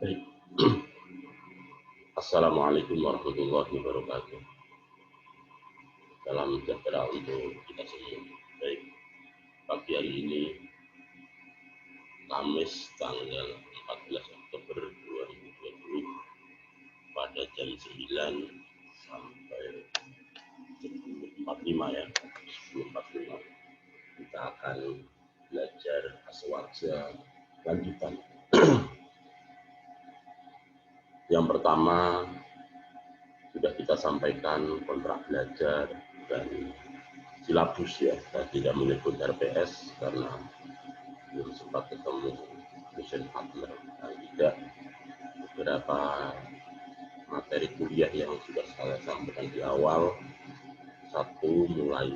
Baik. Assalamualaikum warahmatullahi wabarakatuh. Salam sejahtera untuk kita semua. Baik, pagi hari ini Kamis tanggal 14 Oktober 2020 pada jam 9 sampai 10.45 ya. 10.45 kita akan belajar aswaja lanjutan. Yang pertama sudah kita sampaikan kontrak belajar dan silabus ya. Saya tidak menyebut RPS karena belum sempat ketemu dosen partner dan tidak beberapa materi kuliah yang sudah saya sampaikan di awal. Satu, mulai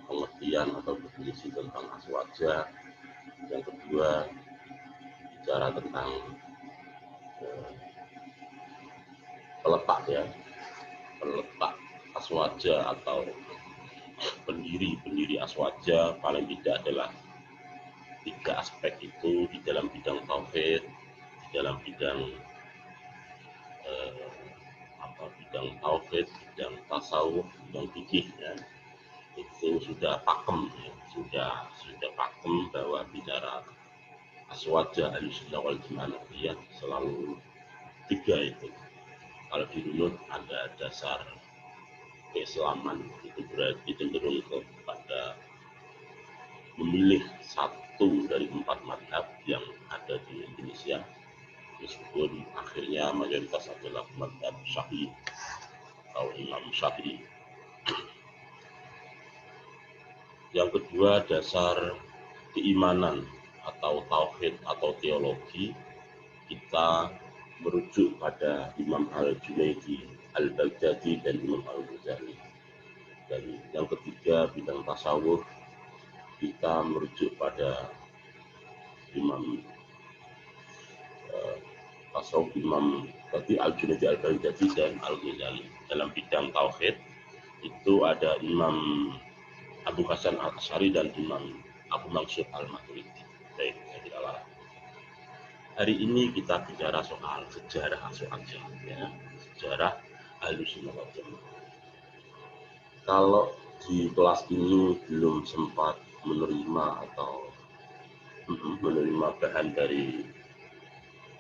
pengertian atau definisi tentang aswaja. Yang kedua, bicara tentang peletak aswaja atau pendiri aswaja. Paling tidak adalah 3 aspek itu di dalam bidang tauhid, di dalam bidang bidang tasawuf, bidang fikih ya. Itu sudah pakem ya. sudah pakem bahwa bicara aswaja Ahlussunnah wal Jamaah selalu 3 itu. Kalau dirunut ada dasar keislaman, itu berarti cenderung kepada memilih satu dari 4 mazhab yang ada di Indonesia, meskipun akhirnya mayoritas adalah mazhab Syafi'i atau Imam Syafi'i. Yang kedua, dasar keimanan atau tauhid atau teologi, kita merujuk pada Imam Al-Junaidi, Al-Baghdadi dan Imam Al-Ghazali. Dan yang ketiga, bidang tasawuf, kita merujuk pada Imam Al-Junaidi, Al-Baghdadi dan Al-Ghazali. Dalam bidang tauhid itu ada Imam Abu Hasan Al-Asy'ari dan Imam Abu Mansur Al-Maturidi. Baik, saya tidak larang. Hari ini kita bicara soal sejarah aswaja ya, sejarah Ahlussunnah wal Jamaah. Kalau di kelas ini belum sempat menerima bahan dari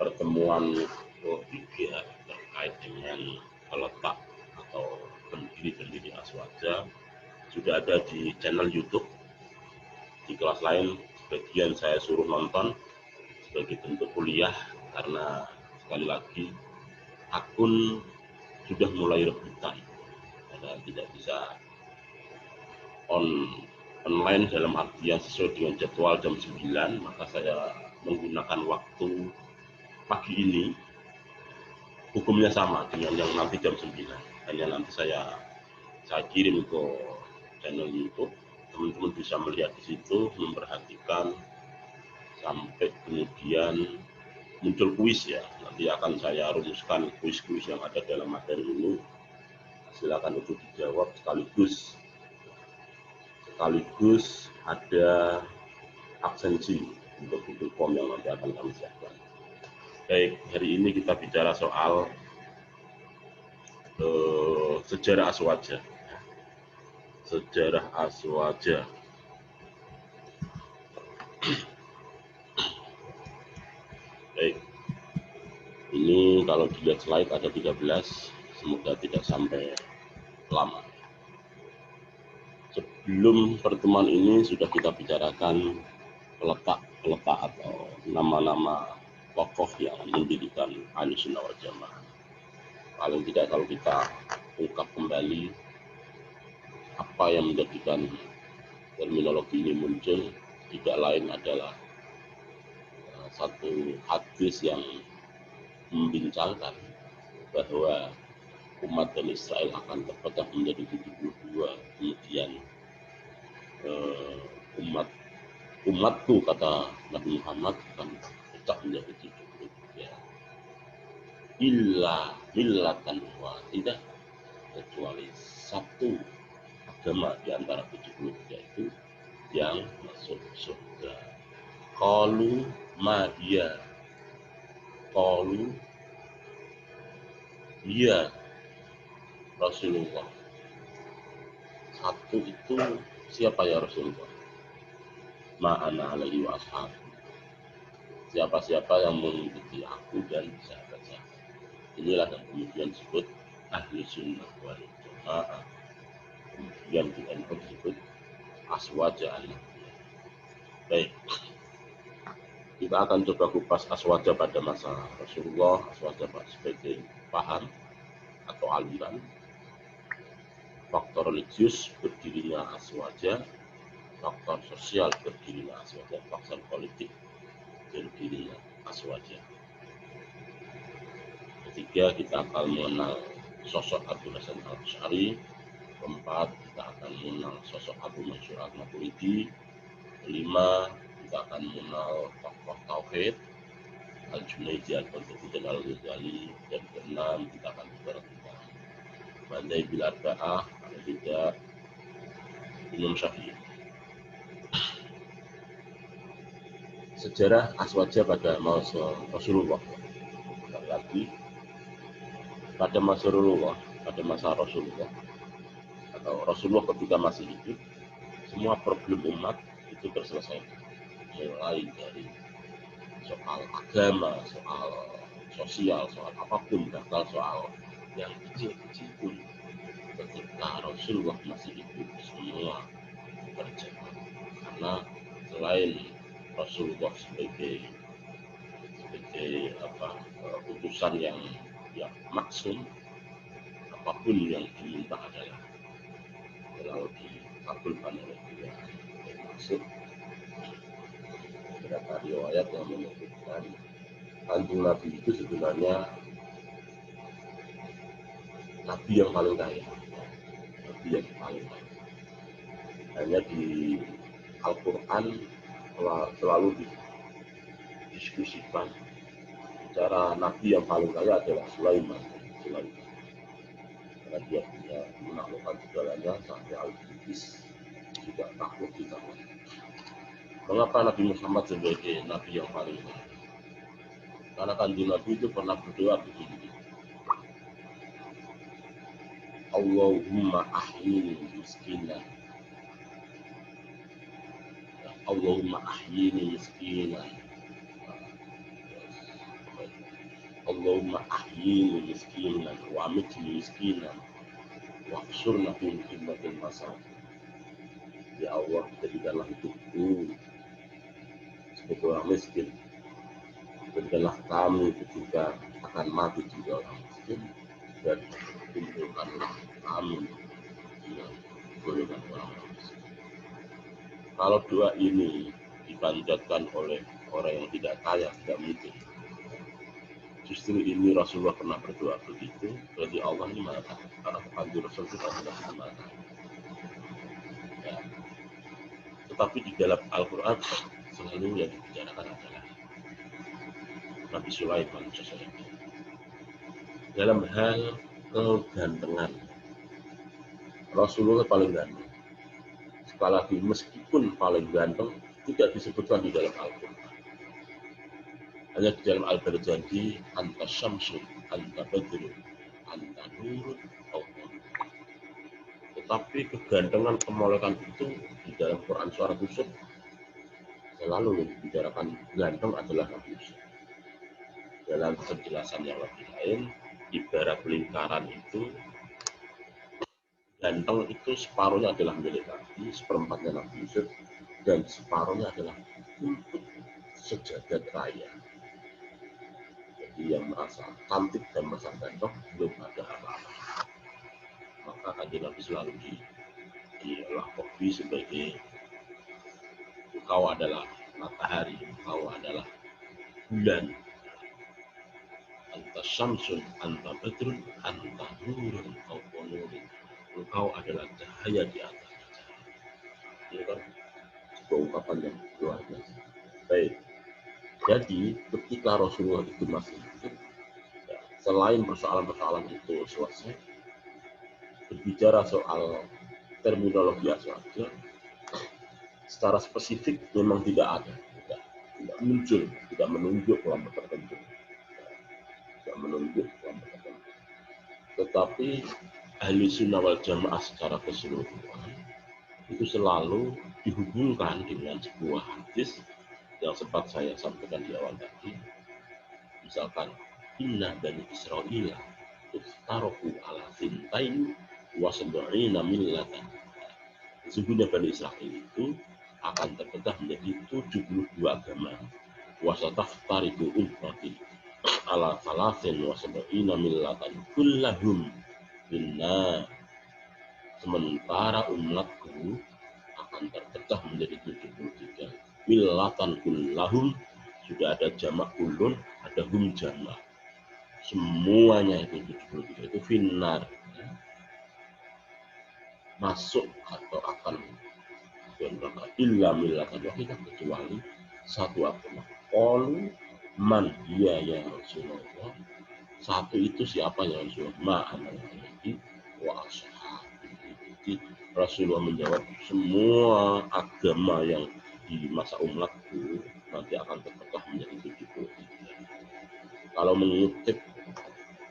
pertemuan ketiga terkait dengan peletak atau pendiri aswaja, sudah ada di channel YouTube. Di kelas lain sebagian saya suruh nonton sebagai bentuk kuliah karena sekali lagi akun sudah mulai rebutan karena tidak bisa online dalam artian sesuai dengan jadwal jam 9, maka saya menggunakan waktu pagi ini. Hukumnya sama dengan yang nanti jam 9, hanya nanti saya kirim ke channel YouTube. Teman-teman bisa melihat di situ, memperhatikan sampai kemudian muncul kuis ya. Nanti akan saya rumuskan kuis-kuis yang ada dalam materi ini. Silakan untuk dijawab sekaligus ada absensi untuk Google Form yang nanti akan kami siapkan. Baik, hari ini kita bicara soal sejarah aswaja. Sejarah aswaja. Baik, ini kalau dilihat slide ada 13, semoga tidak sampai lama. Sebelum pertemuan ini sudah kita bicarakan peletak atau nama-nama tokoh yang mendirikan Ahlussunnah wal Jamaah. Paling tidak kalau kita ungkap kembali apa yang menjadikan terminologi ini muncul, tidak lain adalah satu hadis yang membincangkan bahwa umat Bani Israel akan terpecah menjadi 72, kemudian umatku kata Nabi Muhammad akan pecah menjadi 73 illa millatan wahidah, kecuali satu agama di antara 73 itu yang masuk surga. Qalu ma hiya, qalu iya Rasulullah. Satu itu siapa ya Rasulullah? Ma'ana alaihi wa ashabi. Siapa-siapa yang mengikuti aku dan sahabat-sahabat. Inilah yang kemudian disebut ahli sunnah wal jamaah. Kemudian di NU disebut aswaja an-nabiyah. Baik, kita akan coba kupas aswaja pada masa Rasulullah, aswaja sebagai paham atau aliran, faktor religius berdirinya aswaja, faktor sosial berdirinya aswaja, faktor politik berdirinya aswaja. Ketiga, kita akan mengenal sosok Abu Hasan al-Asy'ari. Keempat, kita akan mengenal sosok Abu Mansur al-Maturidi. Kelima, kita akan mengenal tokoh tauhid Al-Junaidi, Al-Qurtubi, dan Al-Ghazali. Dan keenam, kita akan bicara tentang Bandai bil Arba'ah, al-Bida, Imam Syafi'i. Sejarah aswaja pada masa Rasulullah. Lagi pada masa Rasulullah atau Rasulullah ketika masih hidup, semua problem umat itu terselesaikan, mulai dari soal agama, soal sosial, soal apapun, bahkan soal yang kecil-kecil pun ketika Rasulullah masih hidup semua berjalan. Karena selain Rasulullah sebagai utusan yang maksum, apapun yang diminta adalah selalu dikabulkan oleh dia. Termasuk beberapa riwayat yang menyebutkan Kanjeng Nabi itu sebenarnya Nabi yang paling kaya, Nabi yang paling kaya. Hanya di Al-Quran selalu didiskusikan cara Nabi yang paling kaya adalah Sulaiman. Karena dia punya menaklukkan segalanya sampai Al-Qudus juga takut di tangan. Mengapa Nabi Muhammad sebagai Nabi yang paling kaya? Karena Kanjeng Nabi itu pernah berdoa begini, Allahumma ahyini miskinan, Allahumma ahyini miskinan, Allahumma ahyini miskinan wa amitni miskinan wa ahsurna fi khidmatil masakin. Ya Allah, jadikanlah hidupku sebagai orang miskin, jadikanlah kami ketika akan mati juga orang miskin, dan kumpulkanlah kami dengan golongan orang miskin. Kalau doa ini dipanjatkan oleh orang yang tidak kaya, tidak mungkin. Justru ini Rasulullah pernah berdoa begitu, berarti Allah ini maha kaya. Karena Kanjeng Rasul itu adalah maha kaya. Ya. Tetapi di dalam Al-Quran selalu yang dibicarakan adalah Nabi Sulaiman sosoknya. Dalam hal kegantengan, Rasulullah paling ganteng. Sekali lagi, meskipun paling ganteng tidak disebutkan di dalam Al-Quran. Hanya di dalam Al-Barjandi, anta syamsun, anta badrun, anta nurun, Allah. Tetapi kegantengan kemolekan itu di dalam Quran suara Yusuf selalu dibicarakan ganteng adalah Nabi Yusuf. Dalam penjelasan yang lebih lain, ibarat lingkaran itu, ganteng itu separuhnya adalah milik Nabi, seperempatnya Nabi Yusuf, dan separuhnya adalah untuk sejagat raya. Jadi yang merasa cantik dan merasa ganteng belum ada apa-apa. Maka Kanjeng Nabi selalu dilakoni sebagai engkau adalah matahari, engkau adalah bulan, anta syamsun, anta badrun, anta nurun, engkau adalah cahaya di atas cahaya. Ini kan sebuah ungkapan yang luar biasa. Baik, jadi ketika Rasulullah itu masih hidup, ya, selain persoalan-persoalan itu selesai, berbicara soal terminologi aswaja, secara spesifik memang tidak ada, tidak muncul, tidak menunjuk kelompok tertentu. Tetapi ahli sunnah wal jamaah secara keseluruhan itu selalu dihubungkan dengan sebuah hadis yang sempat saya sampaikan di awal tadi. Misalkan, inna bani Israila iftaroku ala sintain wa sab'ina millatan. Sesungguhnya Bani Israel itu akan terpecah menjadi 72 agama. Wa sataftariqu ummati ala salasin wa sab'ina millatan kullahum finnar. Sementara umatku akan terpecah menjadi 73 millatan kullahum, sudah ada jamak kullun, ada hum jamak, semuanya itu 73 itu finnar, masuk atau akan neraka illa millatan wahidah, kecuali satu agama. Qalu man ya Rasulullah, satu itu siapa ya Rasulullah? Ma'ana alaihi wa ashabi. Rasulullah menjawab, semua agama yang di masa umatku nanti akan terpecah menjadi 73. Kalau mengutip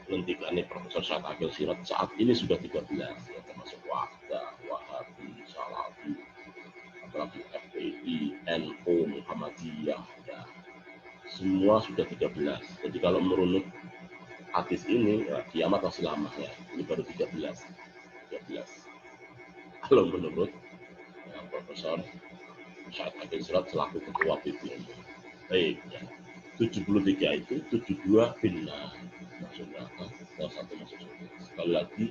hentikannya Profesor Syed Akil Siraj, saat ini sudah 13, ya, termasuk Wahdah, Wahabi, Salafi, apalagi FPI, NU, Muhammadiyah, ya, semua sudah 13. Jadi kalau merunut hadis ini, ya, kiamat masih lama ya, ini baru 13. Kalau menurut ya, Profesor Syed Akil Siraj selaku ketua PBN. Baik, ya. 73 itu 72 finnar, masuk neraka, dan satu masuk surga. Sekali lagi,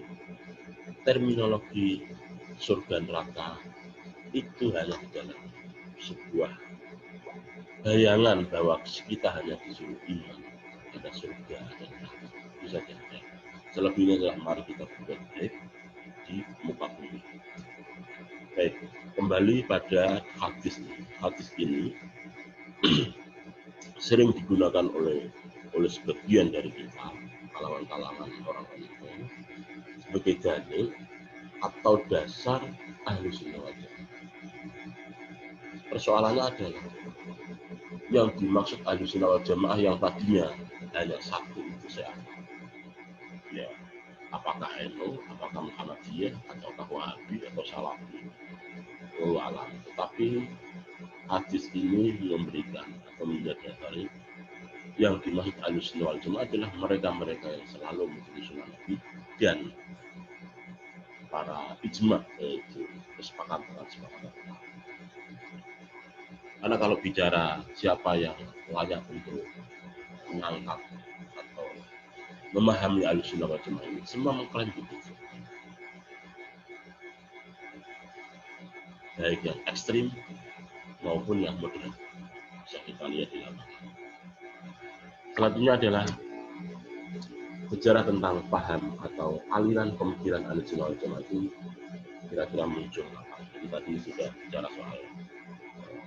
terminologi surga neraka itu hanya di dalam sebuah bayangan bahwa kita hanya disuruh iman ada surga dan neraka. Bisa saja. Selebihnya adalah mari kita berbuat baik di muka bumi. Baik, kembali pada hadis ini sering digunakan oleh sebagian dari kita, kalangan-kalangan orang-orang itu, sebagai dalil atau dasar ahli sunnah wal jamaah. Persoalannya adalah yang dimaksud ahli sunnah wal jamaah yang tadinya hanya satu itu saya, ya, apakah NU, apakah Muhammadiyah, ataukah Wahabi atau Salafi, alam. Tetapi hadis ini memberikan atau menjadi yang dimaksud ahli sunnah wal jamaah adalah mereka-mereka yang selalu mengikuti sunnah Nabi dan para ijma, yaitu kesepakatan. Karena kalau bicara siapa yang layak untuk mengangkat atau memahami ahli sunnah wal jamaah ini, semua mengklaim begitu. Baik yang ekstrim maupun yang moderat, bisa kita lihat di lapangan. Selanjutnya adalah bicara tentang paham atau aliran pemikiran ahli sunnah wal jamaah itu kira-kira muncul apa. Jadi tadi sudah bicara soal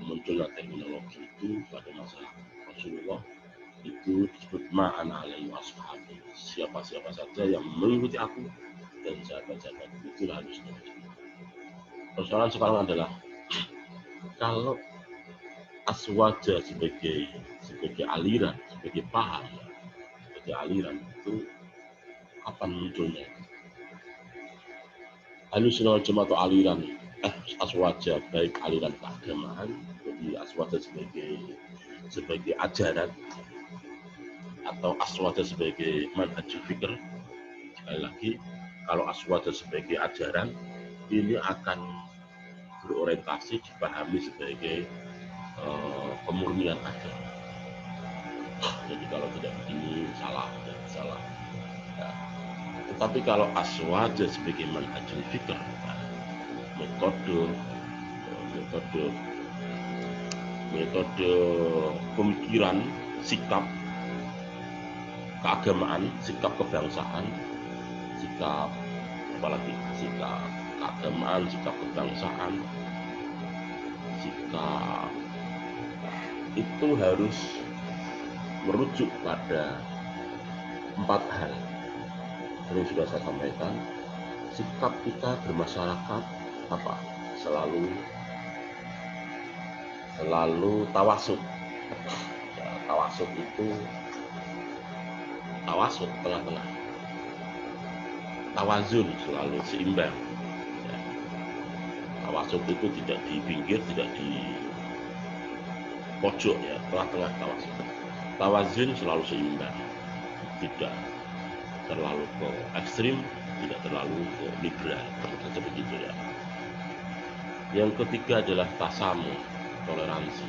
munculnya teknologi itu pada masa Rasulullah, itu disebut ma'ana alaihi washabi, siapa-siapa saja yang mengikuti aku dan sahabat-sahabat itu harus diajak. Persoalan sekarang adalah kalau aswaja sebagai aliran, sebagai paham, sebagai aliran itu kapan munculnya? Ahli sunnah wal jamaah atau aliran aswaja, baik aliran keagamaan, jadi aswaja sebagai ajaran, atau aswaja sebagai manhajul fikr. Sekali lagi, kalau aswaja sebagai ajaran, ini akan berorientasi dipahami sebagai pemurnian agama. Jadi kalau tidak begini salah dan salah. Ya. Tetapi kalau aswaja sebagai manhajul fikr, metode pemikiran, sikap keagamaan, sikap kebangsaan, sikap keagamaan, sikap kebangsaan, sikap itu harus merujuk pada 4 hal. Ini sudah saya sampaikan. Sikap kita bermasyarakat apa? Selalu tawasud. Ya, tawasud itu tengah-tengah. tawazun, selalu seimbang. Ya. Tawasud itu tidak di pinggir, tidak di pojok, ya, tengah-tengah tawasud. Tawazun selalu seimbang, tidak terlalu ke ekstrim, tidak terlalu ke liberal, seperti itu ya. Yang ketiga adalah tasamu, toleransi.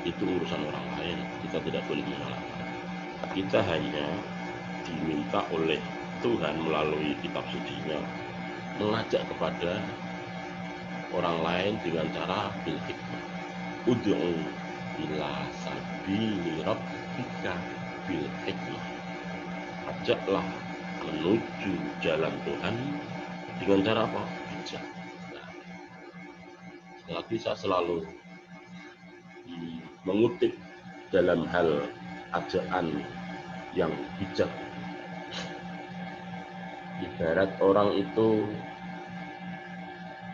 Itu urusan orang lain, kita tidak boleh menyalahkan. Kita hanya diminta oleh Tuhan melalui kitab sucinya mengajak kepada orang lain dengan cara bil hikmah. Ud'u ila sabili rabbika bil hikmah. Ajaklah menuju jalan Tuhan dengan cara apa? Bijak. Nah, sekali lagi saya selalu mengutip dalam hal ajakan yang bijak. Ibarat orang itu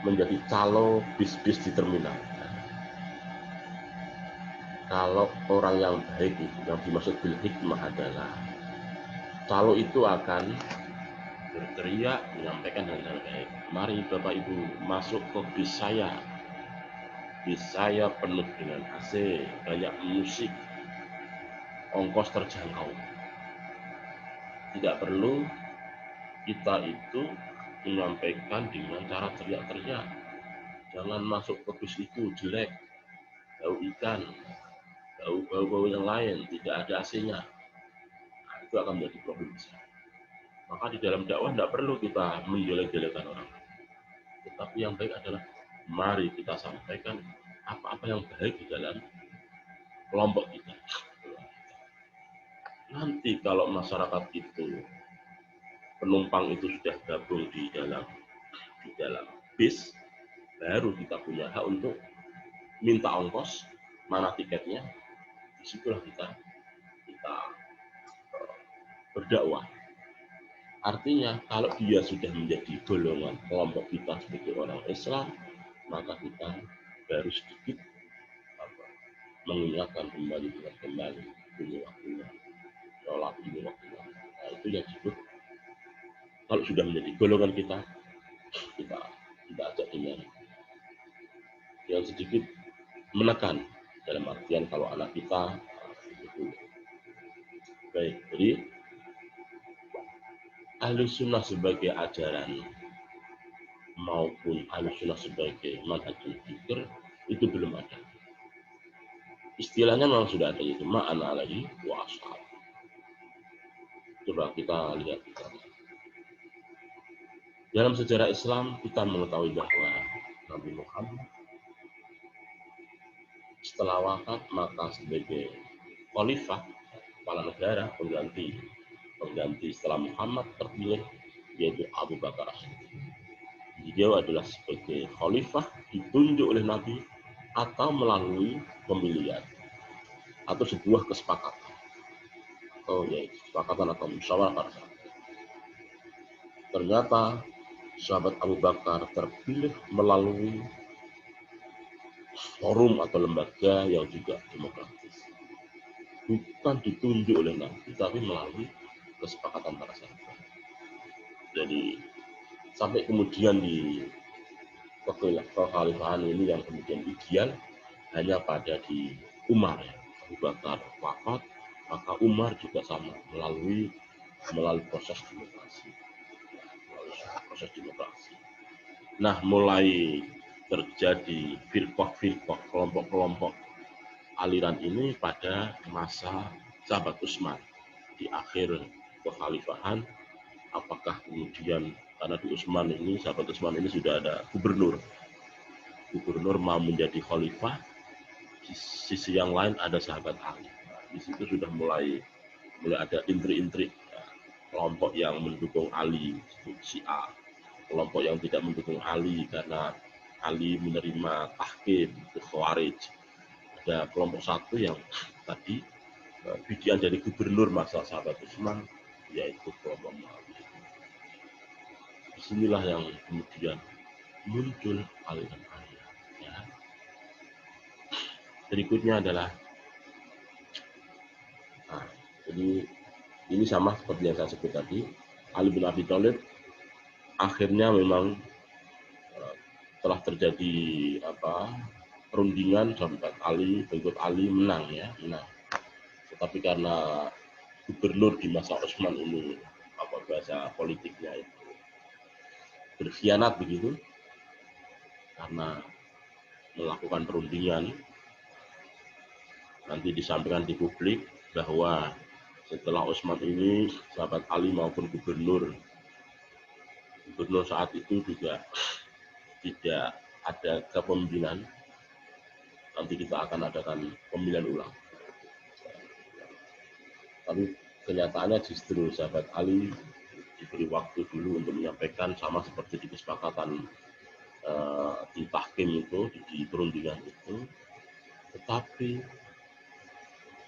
menjadi calo bis-bis di terminal. Kalau orang yang baik itu, yang dimaksud bil hikmah adalah calo itu akan berteriak menyampaikan dengan cara baik. Mari Bapak Ibu masuk ke bis saya. Bis saya penuh dengan AC, banyak musik, ongkos terjangkau. Tidak perlu kita itu menyampaikan dengan cara teriak-teriak. Jangan masuk ke bis itu, jelek, bau ikan, bau yang lain, tidak ada AC-nya. Nah, itu akan menjadi problem besar. Maka di dalam dakwah tidak perlu kita menjelek-jelekan orang. Tetapi yang baik adalah mari kita sampaikan apa-apa yang baik di dalam kelompok kita. Nanti kalau masyarakat itu, penumpang itu sudah gabung di dalam bis, baru kita punya hak untuk minta ongkos, mana tiketnya, disitulah kita berdakwah. Artinya kalau dia sudah menjadi golongan kelompok kita sebagai orang Islam, maka kita baru sedikit mengingatkan kembali ini waktunya, sholat ini waktunya. Nah, itu yang disebut kalau sudah menjadi golongan kita ajak dengan yang sedikit menekan, dalam artian kalau anak kita itu baik. Jadi Ahlussunnah sebagai ajaran maupun Ahlussunnah sebagai manhajul fikr itu belum ada. Istilahnya memang sudah ada, yaitu ma'ana alaihi wa ashab. Coba kita lihat dalam sejarah Islam, kita mengetahui bahwa Nabi Muhammad setelah wafat, maka sebagai khalifah, kepala negara, pengganti setelah Muhammad terpilih, yaitu Abu Bakar. Beliau adalah sebagai khalifah ditunjuk oleh Nabi atau melalui pemilihan atau sebuah kesepakatan atau musyawarah. Ternyata sahabat Abu Bakar terpilih melalui forum atau lembaga yang juga demokratis, bukan ditunjuk oleh Nabi, tapi melalui kesepakatan para sahabat. Jadi sampai kemudian di kekhalifahan ini yang kemudian ideal hanya pada di Umar. Abu Bakar wafat, maka Umar juga sama melalui proses demokrasi. Nah, mulai terjadi firqah, kelompok-kelompok aliran ini pada masa sahabat Utsman di akhir kekhalifahan. Apakah kemudian karena di sahabat Utsman ini sudah ada gubernur mau menjadi khalifah, di sisi yang lain ada sahabat Ali. Di situ sudah mulai ada intrik-intrik kelompok yang mendukung Ali, Syiah, kelompok yang tidak mendukung Ali karena Ali menerima tahkim, itu Khawarij. Ada kelompok satu yang tadi bidian dari gubernur masa sahabat Utsman, yaitu kelompok Muawiyah. Disinilah yang kemudian muncul aliran-aliran. Ya. Berikutnya adalah, jadi ini sama seperti yang saya sebut tadi, Ali bin Abi Thalib akhirnya memang telah terjadi perundingan, sahabat Ali, pengikut Ali menang ya, menang. Tetapi karena gubernur di masa Utsman ini bahasa politiknya itu berkhianat begitu, karena melakukan perundingan, nanti disampaikan di publik bahwa setelah Utsman ini sahabat Ali maupun gubernur saat itu juga tidak ada kepemimpinan, nanti kita akan adakan pemilihan ulang. Tapi kenyataannya justru sahabat Ali diberi waktu dulu untuk menyampaikan, sama seperti di kesepakatan di tahkim itu, di perundingan itu, tetapi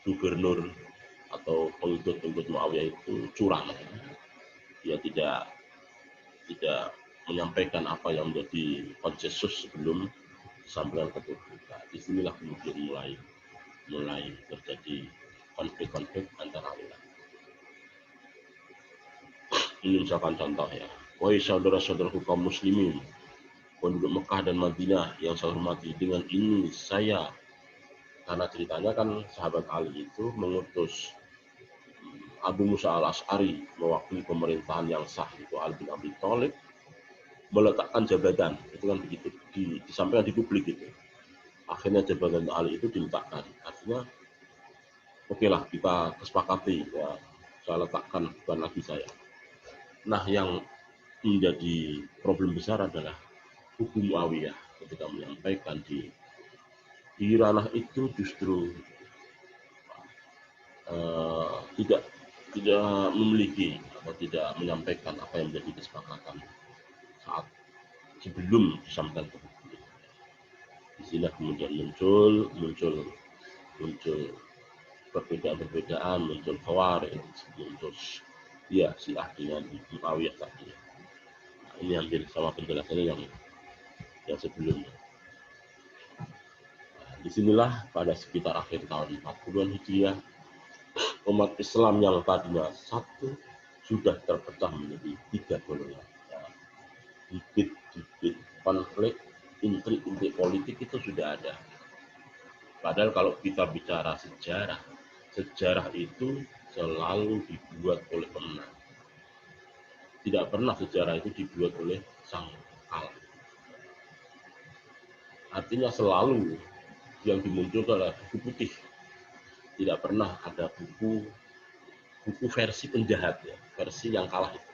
gubernur atau pengikut Muawiyah itu curang. Dia tidak menyampaikan apa yang menjadi konsensus sebelum disampaikan ke publik. Nah, disinilah kemudian mulai terjadi konflik antara ulama. Ini misalkan contoh ya, wahai saudara-saudaraku kaum muslimin, penduduk Mekah dan Madinah yang saya hormati, dengan ini saya, karena ceritanya kan sahabat Ali itu mengutus Abu Musa al-Asy'ari mewakili pemerintahan yang sah, itu Ali bin Abi Thalib, meletakkan jabatan, itu kan begitu, disampaikan di publik itu. Akhirnya jabatan Ali itu diletakkan, artinya oke lah, kita kesepakati ya, saya letakkan, bukan lagi saya. Nah, yang menjadi problem besar adalah hukum Muawiyah ketika menyampaikan di ranah itu justru tidak memiliki atau tidak menyampaikan apa yang menjadi kesepakatan saat sebelum disampaikan ke publik. Di sini kemudian muncul perbedaan, muncul Khawarij, muncul ya Syiah dengan Muawiyah tadi. Nah, ini hampir sama penjelasannya yang sebelumnya. Nah, disinilah pada sekitar akhir tahun 40-an Hijriah, umat Islam yang tadinya satu sudah terpecah menjadi 3 golongan. Bibit-bibit konflik, intrik-intrik politik itu sudah ada. Padahal kalau kita bicara sejarah itu selalu dibuat oleh pemenang. Tidak pernah sejarah itu dibuat oleh sang kalah. Artinya selalu yang dimunculkan adalah buku putih. Tidak pernah ada buku versi penjahat ya, versi yang kalah itu.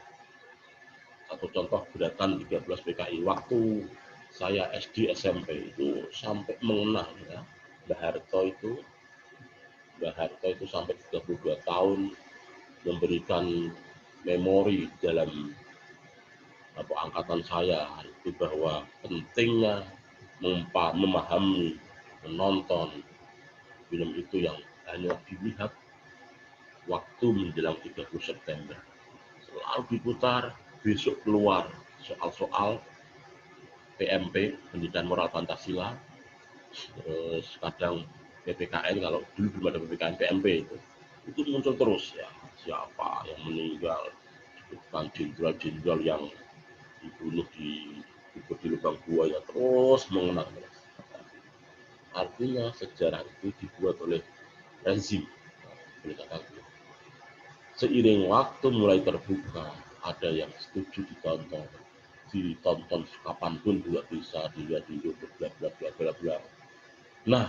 Satu contoh gerakan 13 PKI waktu saya SD SMP itu sampai mengenang ya, Mbah Harto itu sampai 32 tahun memberikan memori dalam angkatan saya itu bahwa pentingnya memahami, menonton film itu yang hanya dilihat waktu menjelang 30 September. Selalu diputar, besok keluar soal-soal PMP, pendidikan moral Pancasila, terus kadang PPKN, kalau dulu belum ada PPKN, PMP itu muncul terus ya, siapa yang meninggal, bukan jenderal-jenderal yang dibunuh di lubang buaya, terus mengenang. Artinya sejarah itu dibuat oleh rezim. Seiring waktu mulai terbuka, ada yang setuju ditonton kapanpun juga bisa dilihat di YouTube, bla bla bla bla bla. Nah,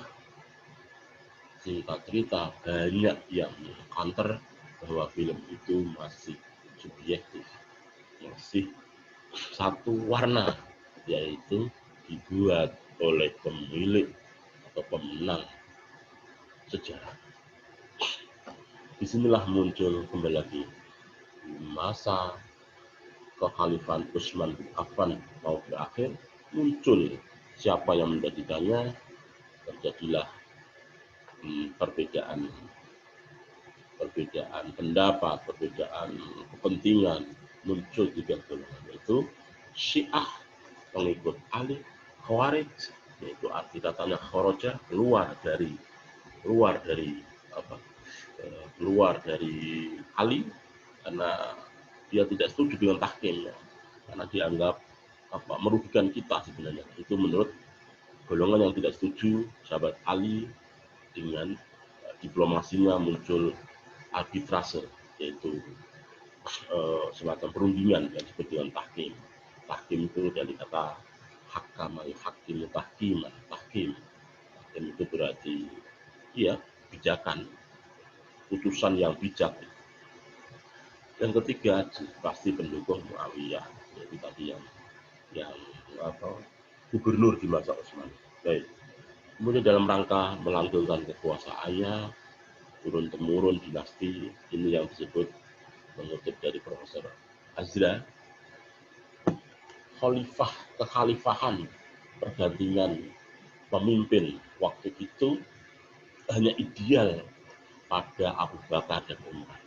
singkat cerita, banyak yang counter bahwa film itu masih subjektif, masih satu warna, yaitu dibuat oleh pemilik atau pemenang sejarah. Disinilah muncul kembali lagi masa kekhalifahan Utsman bin Affan mau berakhir, muncul siapa yang menjadikannya, terjadilah perbedaan pendapat, perbedaan kepentingan, muncul 3 golongan, yaitu Syiah pengikut Ali, Khawarij, yaitu arti katanya kharaja, keluar dari Ali karena dia tidak setuju dengan tahkim. karena dianggap merugikan kita sebenarnya. Itu menurut golongan yang tidak setuju sahabat Ali dengan diplomasinya muncul arbitrase, yaitu semacam perundingan yang disebut dengan tahkim. Tahkim itu dari kata hakama, hakim, tahkiman, tahkim. Tahkim itu berarti ya bijakan, putusan yang bijak. Yang ketiga pasti pendukung Muawiyah, yaitu tadi yang gubernur di masa Utsman. Baik. Kemudian dalam rangka melanggengkan kekuasaannya, turun temurun dinasti, ini yang disebut mengutip dari Profesor Azra, kekhalifahan, pergantian pemimpin waktu itu hanya ideal pada Abu Bakar dan Umar.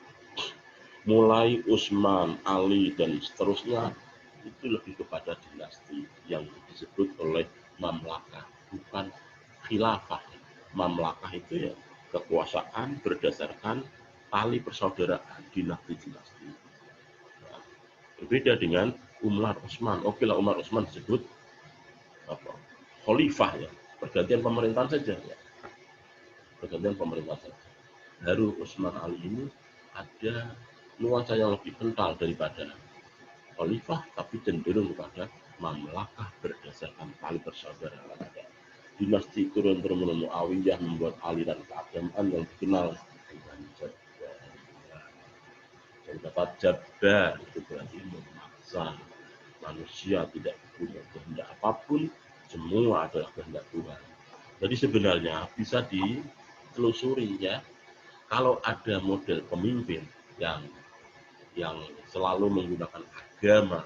Mulai Utsman, Ali, dan seterusnya itu lebih kepada dinasti yang disebut oleh mamlakah, bukan khilafah. Mamlakah itu ya kekuasaan berdasarkan tali persaudaraan dinasti-dinasti. Nah, berbeda dengan Umar Utsman. Oke lah, Umar Utsman disebut khalifah ya, pergantian pemerintahan saja ya. Pergantian pemerintahan saja. Baru Utsman Ali ini ada nuansa yang lebih kental daripada khalifah, tapi cenderung kepada mamlakah berdasarkan tali persaudaraan. Dinasti turun-temurun Muawiyah membuat aliran keagamaan yang dikenal dengan Jabariyah. Dan kata Jabar itu berarti memaksa manusia tidak punya kehendak apapun, semua adalah kehendak Tuhan. Jadi sebenarnya bisa ditelusuri ya, kalau ada model pemimpin yang selalu menggunakan agama,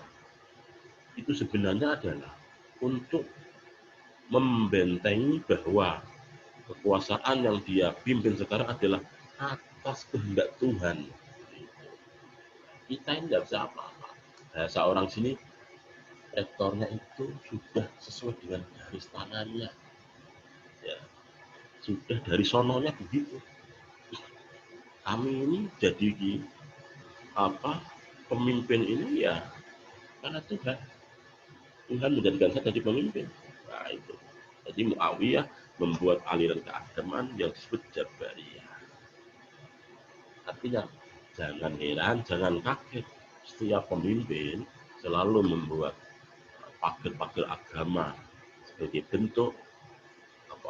itu sebenarnya adalah untuk membentengi bahwa kekuasaan yang dia pimpin sekarang adalah atas kehendak Tuhan. Kita ini tidak bisa apa-apa. Bahasa orang sini, rektornya itu sudah sesuai dengan garis tangannya. Ya, sudah dari sononya begitu. Kami ini jadi pemimpin ini ya karena Tuhan menjadikan saya jadi pemimpin. Nah itu. Jadi Muawiyah membuat aliran keagamaan yang disebut Jabariyah. Artinya jangan heran, jangan kaget. Setiap pemimpin selalu membuat pagar-pagar agama sebagai bentuk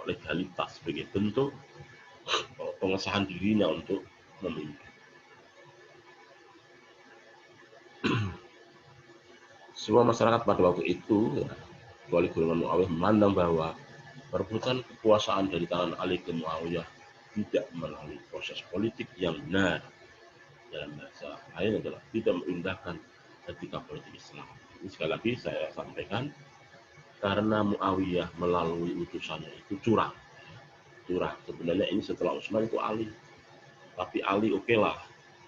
legalitas, sebagai bentuk pengesahan dirinya untuk memimpin. Semua masyarakat pada waktu itu, ya, kecuali golongan Muawiyah, memandang bahwa perebutan kekuasaan dari tangan Ali ke Muawiyah tidak melalui proses politik yang benar. Dalam bahasa lain adalah tidak mengindahkan etika politik Islam. Ini sekali lagi saya sampaikan, karena Muawiyah melalui utusannya itu curang. Sebenarnya ini setelah Utsman itu Ali. Tapi Ali oke lah,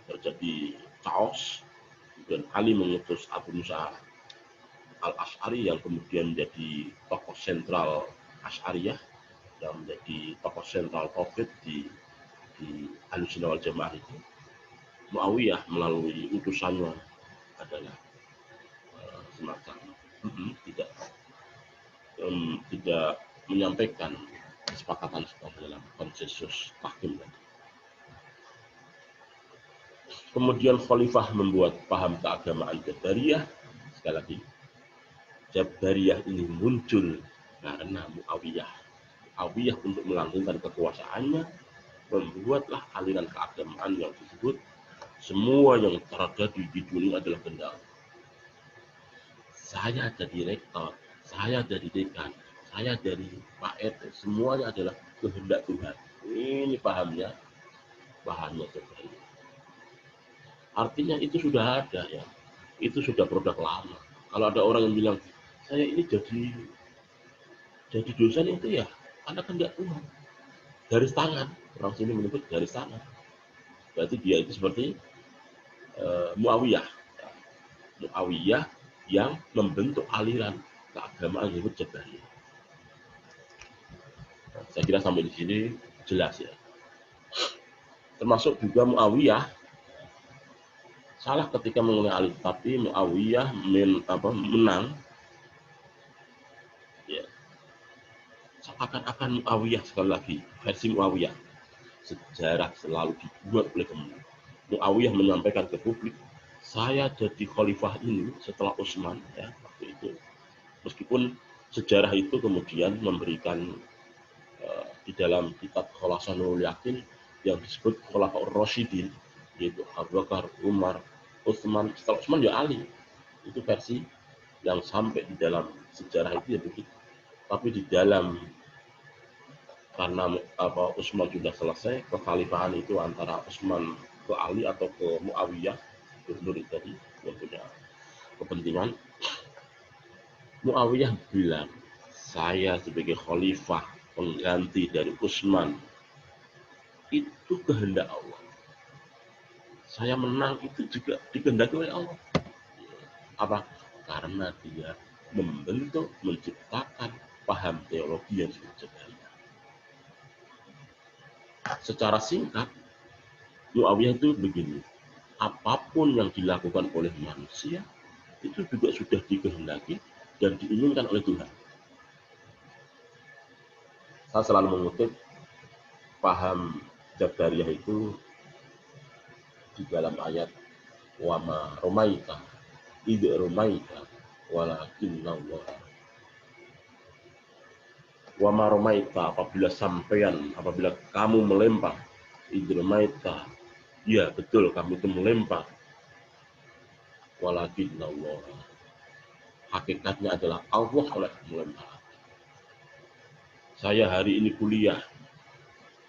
terjadi chaos. Dan Ali mengutus Abu Musa Al-Asy'ari yang kemudian menjadi tokoh sentral Asy'ariyah, yang menjadi tokoh sentral Tauhid di Ahlussunnah wal Jamaah itu. Muawiyah melalui utusannya adalah semacam tidak menyampaikan kesepakatan dalam konsensus tahkim. Kemudian Khalifah membuat paham keagamaan Jabariyah. Sekali lagi, Jabariyah ini muncul karena Muawiyah untuk melanggengkan kekuasaannya, membuatlah aliran keagamaan yang disebut semua yang terjadi di dunia adalah kehendak. Saya jadi rektor, saya jadi dekan, saya dari Pak RT, semuanya adalah kehendak Tuhan. Ini pahamnya Jabariyah. Artinya itu sudah ada ya, itu sudah produk lama. Kalau ada orang yang bilang saya ini jadi dosen itu ya karena kehendak Tuhan. Garis tangan, orang sini menyebut garis tangan. Berarti dia itu seperti Muawiyah yang membentuk aliran keagamaan yang disebut Jabariyah. Saya kira sampai di sini jelas ya. Termasuk juga Muawiyah salah ketika mengenai Ali, tapi Muawiyah menang. Ya, seakan-akan Muawiyah, sekali lagi versi Muawiyah, sejarah selalu dibuat oleh kemudian. Muawiyah menyampaikan ke publik, saya jadi khalifah ini setelah Utsman, ya, waktu itu. Meskipun sejarah itu kemudian memberikan di dalam kitab Khulasanul Yakin yang disebut Khulafaur Rasyidin, yaitu Abu Bakar, Umar, Utsman, setelah Utsman ya Ali. Itu versi yang sampai di dalam sejarah itu ya begitu. Tapi di dalam, karena Utsman sudah selesai, kekhalifahan itu antara Utsman ke Ali atau ke Muawiyah, gubernur tadi yang punya kepentingan. Muawiyah bilang, saya sebagai khalifah pengganti dari Utsman, itu kehendak Allah. Saya menang itu juga dikehendaki oleh Allah. Apa? Karena dia membentuk, menciptakan paham teologi yang disebut Jabariyah. Secara singkat, Muawiyah itu begini, apapun yang dilakukan oleh manusia, itu juga sudah dikehendaki dan diinginkan oleh Tuhan. Saya selalu mengutip paham Jabariyah itu di dalam ayat wama romaita ide romaita walakinna Allah wama romaita, apabila kamu melempar, ide romaita, ya betul kamu itu melempar, walakinna Allah, hakikatnya adalah Allah oleh melempar. Saya hari ini kuliah,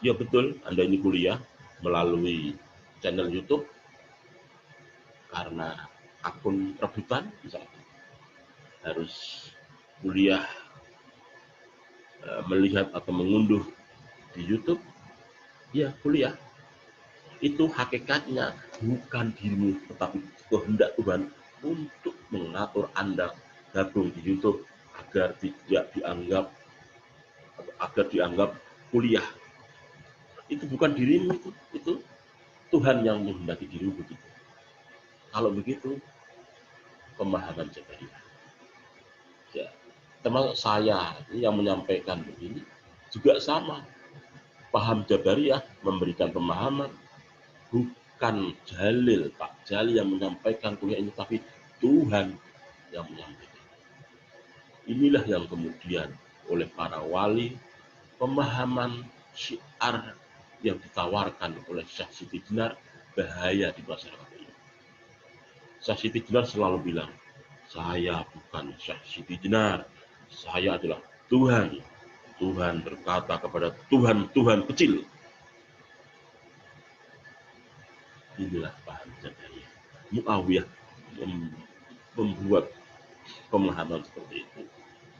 ya betul Anda ini kuliah melalui channel YouTube karena akun rebutan, misalnya harus kuliah melihat atau mengunduh di YouTube, ya kuliah. Itu hakikatnya bukan dirimu, tetapi kehendak Tuhan untuk mengatur Anda gabung di YouTube agar dianggap kuliah. Itu bukan dirimu, itu Tuhan yang menghendaki dirimu begitu. Kalau begitu, pemahaman Jabariyah. Ya, termasuk saya yang menyampaikan begini juga sama. Paham Jabariyah memberikan pemahaman, bukan Jalil, Pak Jalil yang menyampaikan kuliah ini, tapi Tuhan yang menyampaikan. Inilah yang kemudian oleh para wali, pemahaman syiar yang ditawarkan oleh Syekh Siti Jenar bahaya di masyarakat ini. Syekh Siti Jenar selalu bilang, saya bukan Syekh Siti Jenar, saya adalah Tuhan. Tuhan berkata kepada Tuhan kecil. Inilah paham Jabariyah. Muawiyah membuat pemahaman seperti itu.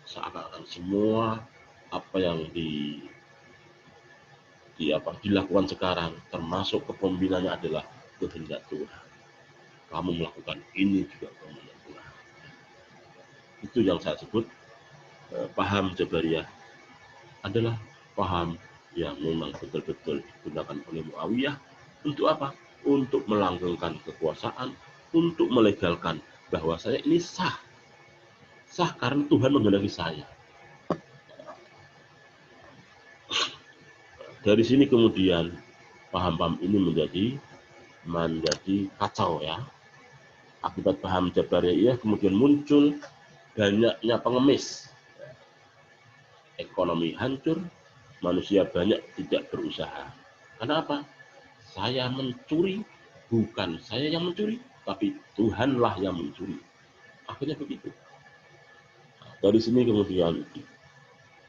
Seakan-akan semua apa yang dilakukan sekarang, termasuk kepemimpinannya adalah kehendak Tuhan. Kamu melakukan ini juga kehendak Tuhan. Itu yang saya sebut paham Jabariyah adalah paham yang memang betul-betul digunakan oleh Muawiyah untuk apa? Untuk melanggengkan kekuasaan, untuk melegalkan bahwa saya ini sah karena Tuhan menghendaki saya. Dari sini kemudian paham-paham ini menjadi kacau ya. Akibat paham Jabariyah kemudian muncul banyaknya pengemis. Ekonomi hancur, manusia banyak tidak berusaha. Kenapa? Saya mencuri, bukan saya yang mencuri, tapi Tuhanlah yang mencuri. Akhirnya begitu. Dari sini kemudian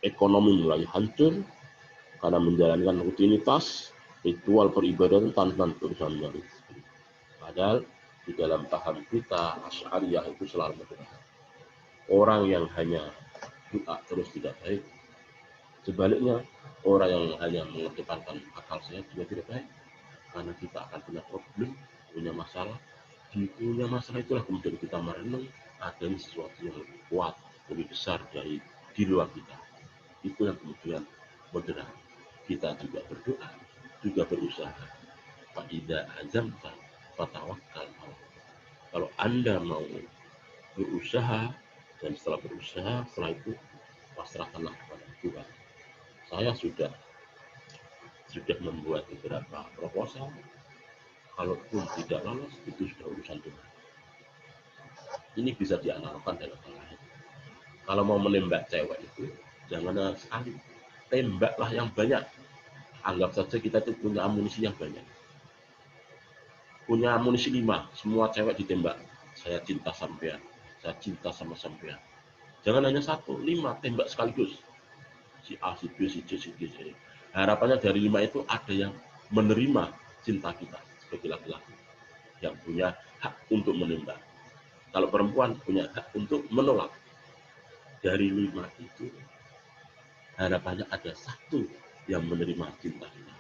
ekonomi mulai hancur karena menjalankan rutinitas, ritual peribadatan tanpa urusan dari. Padahal di dalam paham kita Asy'ariyah itu selalu berkata, orang yang hanya doa terus tidak baik. Sebaliknya, orang yang hanya mengedepankan akal sehat juga tidak baik. Karena kita akan punya problem, punya masalah. Di punya masalah itulah kemudian kita merenung ada sesuatu yang lebih kuat, lebih besar dari di luar kita. Itu yang kemudian bergerak. Kita juga berdoa, juga berusaha. Fa'idha azamta fatawakkal. Anda mau berusaha, dan setelah berusaha, setelah itu pasrahkanlah kepada Tuhan. Saya sudah membuat beberapa proposal, kalaupun tidak lolos itu sudah urusan Tuhan. Ini bisa dianalogkan dalam hal lain. Kalau mau menembak cewek itu jangan sekali, tembaklah yang banyak. Anggap saja kita itu punya amunisi yang banyak, punya amunisi 5, semua cewek ditembak. Saya cinta sampean, saya cinta sama sampean. Jangan hanya 1, 5 tembak sekaligus. Si A, si B, si C, si D, si E. Harapannya dari 5 itu ada yang menerima cinta kita sebagai laki-laki, yang punya hak untuk menembak. Kalau perempuan punya hak untuk menolak. Dari 5 itu harapannya ada 1 yang menerima cinta kita.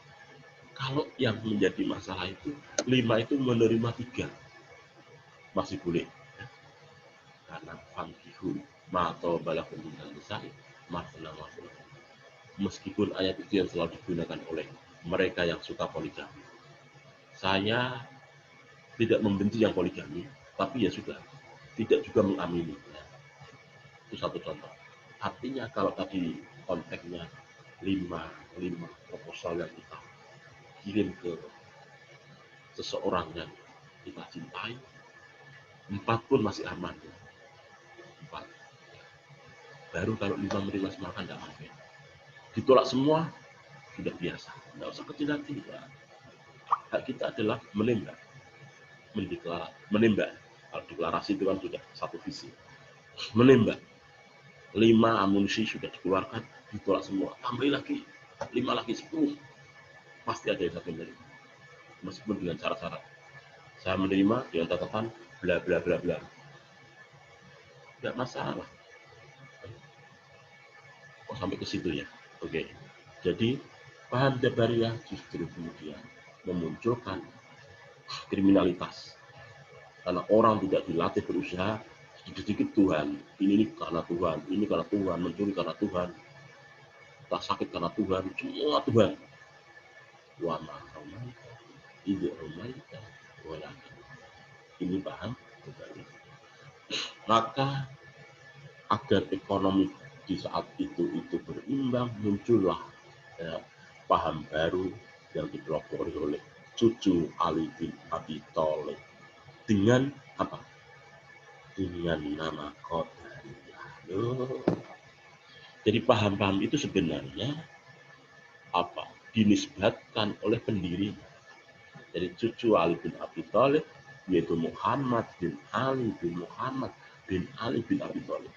Kalau yang menjadi masalah itu 5 itu menerima 3, masih boleh. Karena fankihu mato balakum minal nisa'i masna. Meskipun ayat itu yang selalu digunakan oleh mereka yang suka poligami. Saya tidak membenci yang poligami, tapi ya sudah, tidak juga mengamini. Itu satu contoh. Artinya kalau tadi konteksnya 5 proposal yang kita kirim ke seseorang yang kita cintai, 4 pun masih aman. 4. Baru kalau 5 menerima semua kan tidak aman. Ditolak semua sudah biasa, tidak usah kecil hati. Ya. Hak kita adalah menembak, menembak. Kalau deklarasi itu kan sudah satu visi. Menembak. 5 amunisi sudah dikeluarkan, ditolak semua. Tambah lagi 5 lagi 10. Pasti ada yang satu menerima. Meskipun dengan cara-cara. Saya menerima dengan catatan bla bla bla bla. Tidak masalah. Oh, sampai ke situ ya. Oke. Jadi paham Jabariyah justru kemudian memunculkan kriminalitas. Karena orang tidak dilatih berusaha, sedikit-sedikit Tuhan, ini karena Tuhan, ini karena Tuhan, mencuri karena Tuhan, tak sakit karena Tuhan, semua Tuhan. Wa ma ramaita idh ramaita walakin. Ini paham Jabariyah. Maka agar ekonomi di saat itu berimbang, muncullah ya, paham baru yang dipelopori oleh cucu Ali bin Abi Thalib dengan apa? Dengan nama Qadariyah. Jadi paham-paham itu sebenarnya apa? Dinisbatkan oleh pendiri. Jadi cucu Ali bin Abi Thalib yaitu Muhammad bin Ali bin Muhammad bin Ali bin Abi Thalib.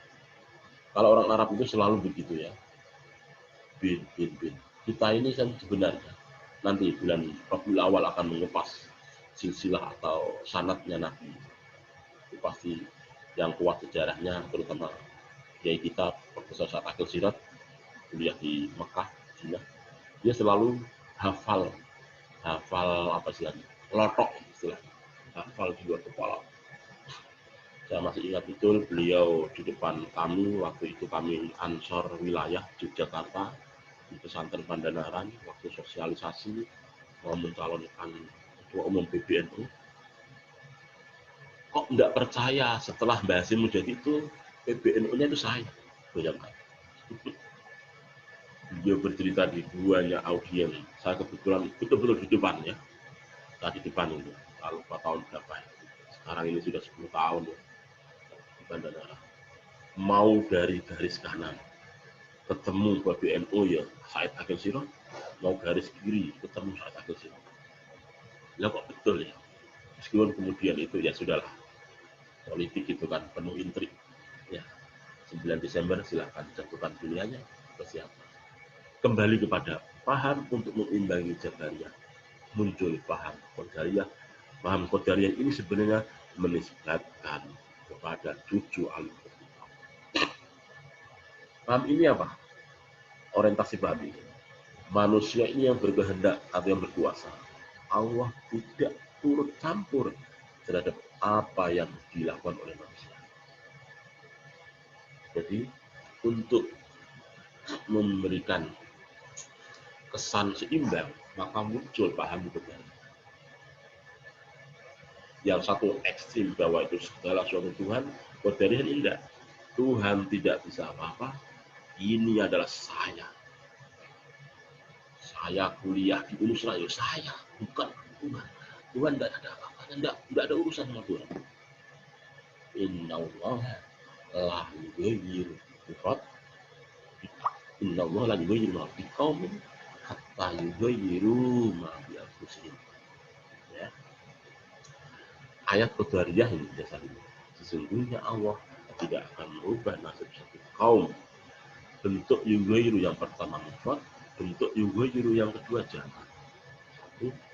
Kalau orang Arab itu selalu begitu ya. Bin. Kita ini kan sebenarnya nanti bulan Rabiul Awal akan mengupas silsilah atau sanadnya Nabi. Itu pasti yang kuat sejarahnya, terutama kiai kita Profesor Sa'ad Akil Sirot, kuliah di Mekah, Cina. Dia selalu hafal apa istilahnya, lotok istilahnya, hafal di luar kepala. Saya masih ingat betul beliau di depan kami, waktu itu kami Ansor wilayah Yogyakarta, di pesantren Pandanaran, waktu sosialisasi mau mencalonkan ketua umum PBNU. Kok enggak percaya setelah Mbah Hasyim Mujadi itu PBNU-nya itu saya. Bayangkan. Beliau bercerita di duanya audien. Saya kebetulan betul-betul di depan ya. Saya di depan itu. Lalu 4 tahun berapa ya. Sekarang ini sudah 10 tahun ya. Di Pandanaran. Mau dari garis kanan ketemu PBNU ya Said Akil Sirot, mau garis kiri ketemu Said Akil Sirot. Lah kok betul ya. Meskipun kemudian itu ya sudahlah. Politik itu kan penuh intrik. Ya. 9 Desember silahkan jatuhkan pilihannya ke siapa. Kembali kepada paham untuk mengimbangi Jabariyah. Muncul paham Qadariyah. Paham Qadariyah ini sebenarnya menisbatkan kepada cucu Ali bin Abi Thalib. Paham ini apa? Orientasi paham ini. Manusia ini yang berkehendak atau yang berkuasa. Allah tidak turut campur terhadap apa yang dilakukan oleh manusia. Jadi untuk memberikan kesan seimbang, maka muncul paham Qadariyah. Yang satu ekstrim bahwa itu segala sesuatu Tuhan, Qadariyah tidak. Tuhan tidak bisa apa-apa. Ini adalah saya. Saya kuliah di Unusra, ya saya, bukan Tuhan. Tuhan tidak ada apa-apa, tidak ada urusan sama Tuhan. Inna Allah la yughayyiru Inna Allah la yughayyiru ma biqaumin hatta yughayyiru ma bi anfusihim. Ya. Ayat Qadariyah ini dasarnya. Sesungguhnya Allah tidak akan merubah nasib satu kaum. Bentuk yughayyiru yang pertama mufrad, bentuk yughayyiru yang kedua jamak.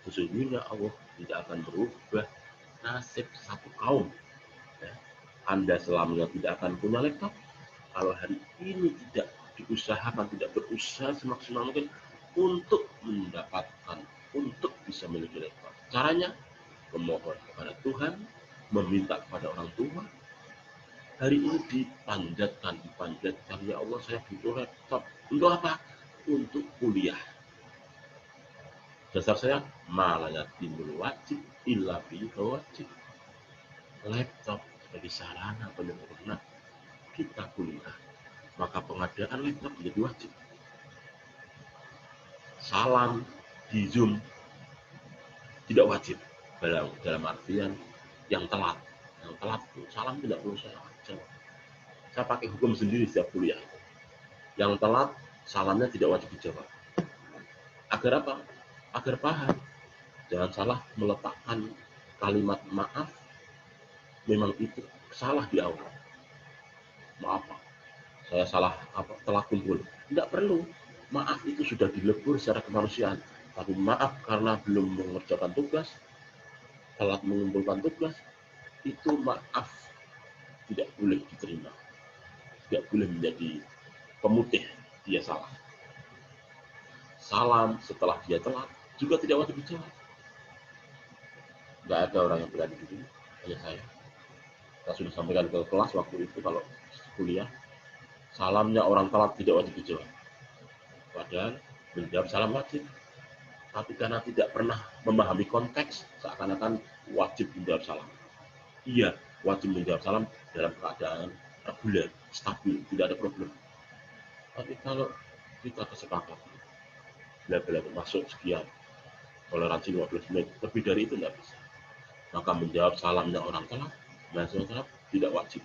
Sesungguhnya Allah tidak akan merubah nasib satu kaum. Ya. Anda selamanya tidak akan punya laptop kalau hari ini tidak diusahakan, tidak berusaha semaksimal mungkin untuk mendapatkan, untuk bisa memiliki laptop. Caranya memohon kepada Tuhan, meminta kepada orang tua. Hari ini dipanjatkan, ya Allah saya butuh laptop. Untuk apa? Untuk kuliah. Dasar saya malaya timbul wajib illa bihi wajib. Laptop sebagai sarana penyempurna kita kuliah, maka pengadaan laptop menjadi wajib. Salam di Zoom tidak wajib dalam artian yang telat salam tidak perlu saya ajak. Saya pakai hukum sendiri setiap kuliah. Yang telat salamnya tidak wajib dijawab. Agar apa? Agar paham. Jangan salah meletakkan kalimat maaf. Memang itu salah di awal. Maaf Pak, saya salah telah kumpul. Tidak perlu. Maaf itu sudah dilebur secara kemanusiaan. Tapi maaf karena belum mengerjakan tugas, telat mengumpulkan tugas, itu maaf tidak boleh diterima. Tidak boleh menjadi pemutih dia salah. Salam setelah dia telat juga tidak wajib dijawab. Tidak ada orang yang berani begini, hanya saya. Saya sudah sampaikan ke kelas waktu itu kalau kuliah, salamnya orang telat tidak wajib dijawab. Padahal menjawab salam wajib. Tapi karena tidak pernah memahami konteks, seakan-akan wajib menjawab salam. Iya, wajib menjawab salam dalam keadaan reguler, stabil, tidak ada problem. Tapi kalau kita kesepakatan, bila-bila masuk sekian, toleransi 15 menit, lebih dari itu tidak bisa. Maka menjawab salamnya orang telat, tidak wajib.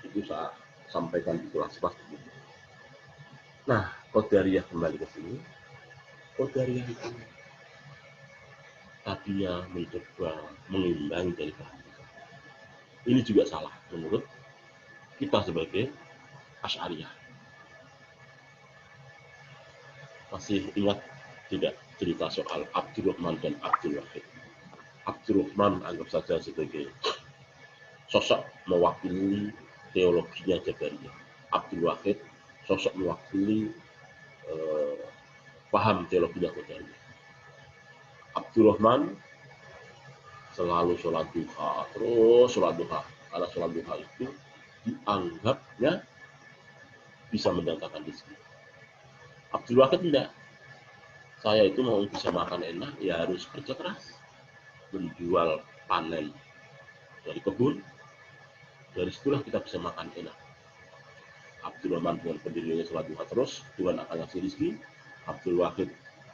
Itu saya sampaikan di kelas pasti. Nah, Qadariyah kembali ke sini. Qadariyah itu tadinya mencoba mengimbangi dari kehancuran. Ini juga salah menurut kita sebagai Asy'ariyah. Masih ingat tidak cerita soal Abdurrahman dan Abdul Wahid? Abdurrahman anggap saja sebagai sosok mewakili teologinya Jabariyah. Abdul Wahid sosok mewakili paham teologinya Qadariyah. Abdurrahman selalu sholat duha, terus sholat duha. Karena sholat duha itu dianggapnya bisa mendatangkan rezeki. Abdul Wahid tidak. Saya itu mau bisa makan enak, ya harus kerja keras. Menjual panen dari kebun, dari situlah kita bisa makan enak. Abdurrahman dengan pendirinya sholat duha terus, Tuhan akan ngasih rezeki. Abdul Wahid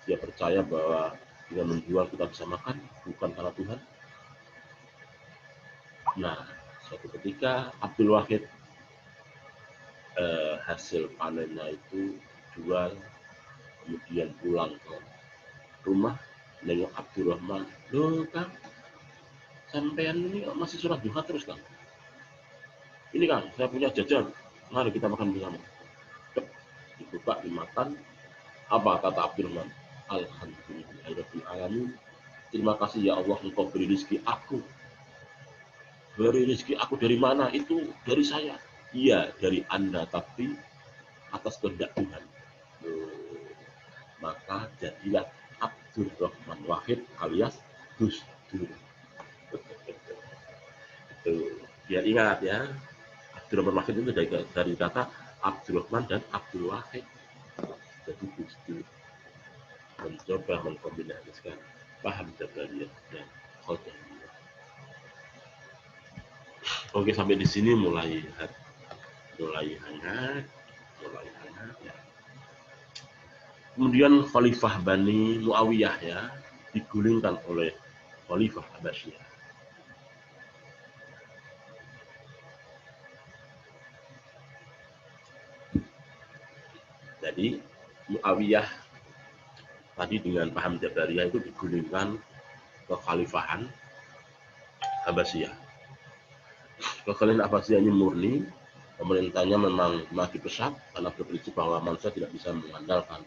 dia percaya bahwa dengan menjual kita bisa makan, bukan karena Tuhan. Nah, suatu ketika Abdul Wahid hasil panennya itu jual, kemudian pulang ke rumah, nengok Abdurrahman, loh Kang, sampean ini masih sholat duha terus Kang? Ini Kang, saya punya jajan, mari kita makan bersama. Dibuka, dimakan. Apa kata Abdurrahman? Alhamdulillahirrahmanirrahim. Terima kasih ya Allah, engkau beri rezeki aku. Beri rezeki aku dari mana? Itu dari saya. Iya, dari Anda, tapi atas kehendak Tuhan. Maka jadilah Abdurrahman Wahid alias Gus Dur. Biar ingat ya, Abdurrahman Wahid itu dari kata Abdurrahman dan Abdul Wahid. Jadi Gus Dur mencoba mengkombinasikan paham Jabariyah dan Qadariyah. Oke, sampai di sini mulai hangat ya. Kemudian Khalifah Bani Muawiyah ya digulingkan oleh Khalifah Abbasiyah. Jadi Muawiyah tadi dengan paham Jabariyah itu digulingkan ke Khalifahan Abbasiyah. Kekhalifahan Abbasiyah ini murni, pemerintahnya memang mati pesat karena berprinsip bahwa manusia tidak bisa mengandalkan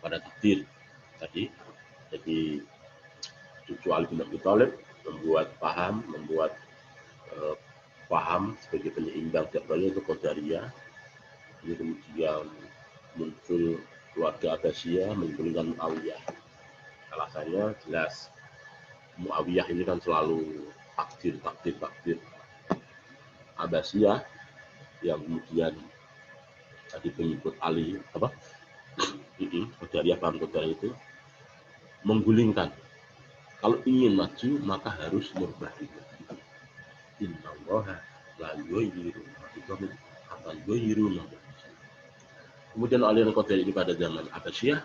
pada takdir tadi. Jadi cucu Ali bin Abi Thalib membuat paham sebagai penyeimbang Jabariyah itu Qadariyah. Ini kemudian muncul keluarga Abbasiyah menggulingkan Muawiyah. Alasannya jelas, Muawiyah ini kan selalu takdir Abbasiyah yang kemudian tadi pengikut Ali Qadariyah, paham Qadariyah itu menggulingkan. Kalau ingin maju maka harus merubah itu. Innallaha la yughayyiru ma biqaumin hatta yughayyiru ma bi anfusihim. Kemudian aliran Qadariyah ini pada zaman Abbasiyah,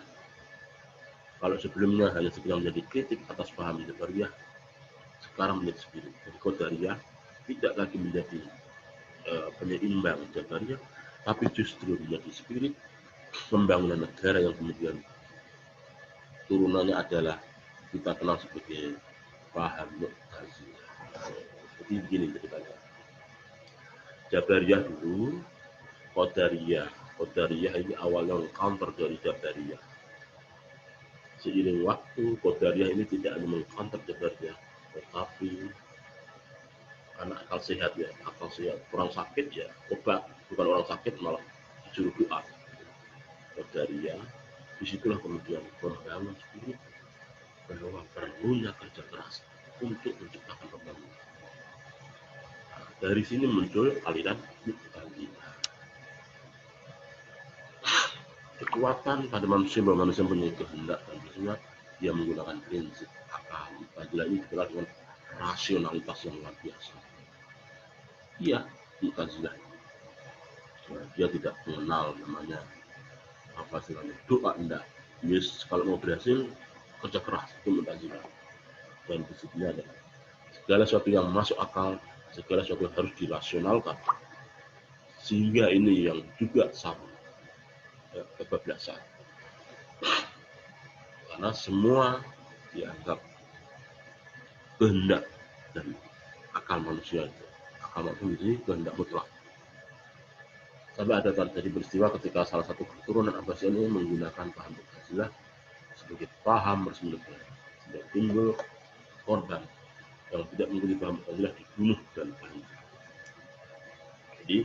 kalau sebelumnya hanya sekedar menjadi kritik atas paham Jabariyah, sekarang menjadi spirit. Jadi Qadariyah tidak lagi menjadi penyeimbang Jabariyah, tapi justru menjadi spirit pembangunan negara yang kemudian turunannya adalah kita kenal sebagai paham Mu'tazilah. Jadi begini ceritanya. Jabariyah dulu, Qadariyah. Qadariyah ini awalnya counter dari Jabariyah. Seiring waktu, Qadariyah ini tidak hanya mengcounter Jabariyah, tetapi anak akal sehat, kurang sakit ya obat, bukan orang sakit malah disuruh doa. Qadariyah disitulah kemudian membangun spirit bahwa perlunya kerja keras untuk menciptakan pembangunan. Nah, dari sini muncul aliran Mu'tazilah. Kekuatan pada manusia, bahwa manusia mempunyai kehendak dan bersemangat, dia menggunakan prinsip akal. Mu'tazilah ini dikenal dengan rasionalitas yang luar biasa. Iya, Mu'tazilah. Nah, dia tidak mengenal namanya apa istilahnya doa, enggak. Yes, kalau mau berhasil kerja keras, itu Mu'tazilah. Dan prinsipnya adalah segala sesuatu yang masuk akal, segala sesuatu yang harus dirasionalkan, sehingga ini yang juga sama kebablasan, karena semua dianggap kehendak dan akal manusia itu, akal manusia itu kehendak mutlak. Sampai ada terjadi peristiwa ketika salah satu keturunan Abbasiyah ini menggunakan paham Mu'tazilah sebagai paham resmi negara, sehingga timbul korban yang tidak mengikuti paham Mu'tazilah dibunuh dan banyak. Jadi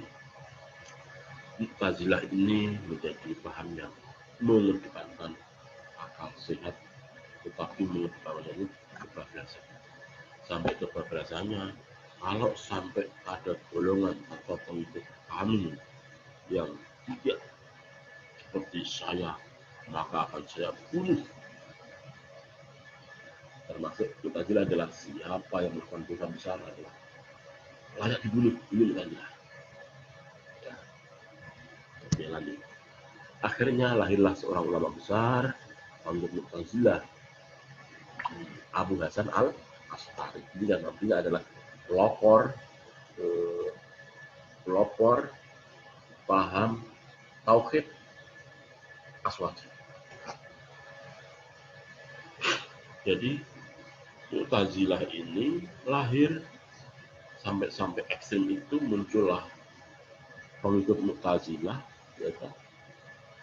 Mu'tazilah ini menjadi paham yang mengedepankan akal sehat, tetapi mengedepankan kebablasan. Sampai kebablasannya, kalau sampai ada golongan atau pengikut kami yang tidak seperti saya, maka akan saya bunuh. Termasuk Mu'tazilah adalah siapa yang melakukan dosa besar adalah layak dibunuh. Ini Mu'tazilah. Ya. Oke, lanjut. Akhirnya lahirlah seorang ulama besar pengikut Mu'tazilah, Abu Hasan Al-Ash'ari. Ini yang artinya adalah pelopor paham tauhid Aswaji. Jadi Mu'tazilah ini lahir sampai ekstrim itu, muncullah pengikut Mu'tazilah, ya kan?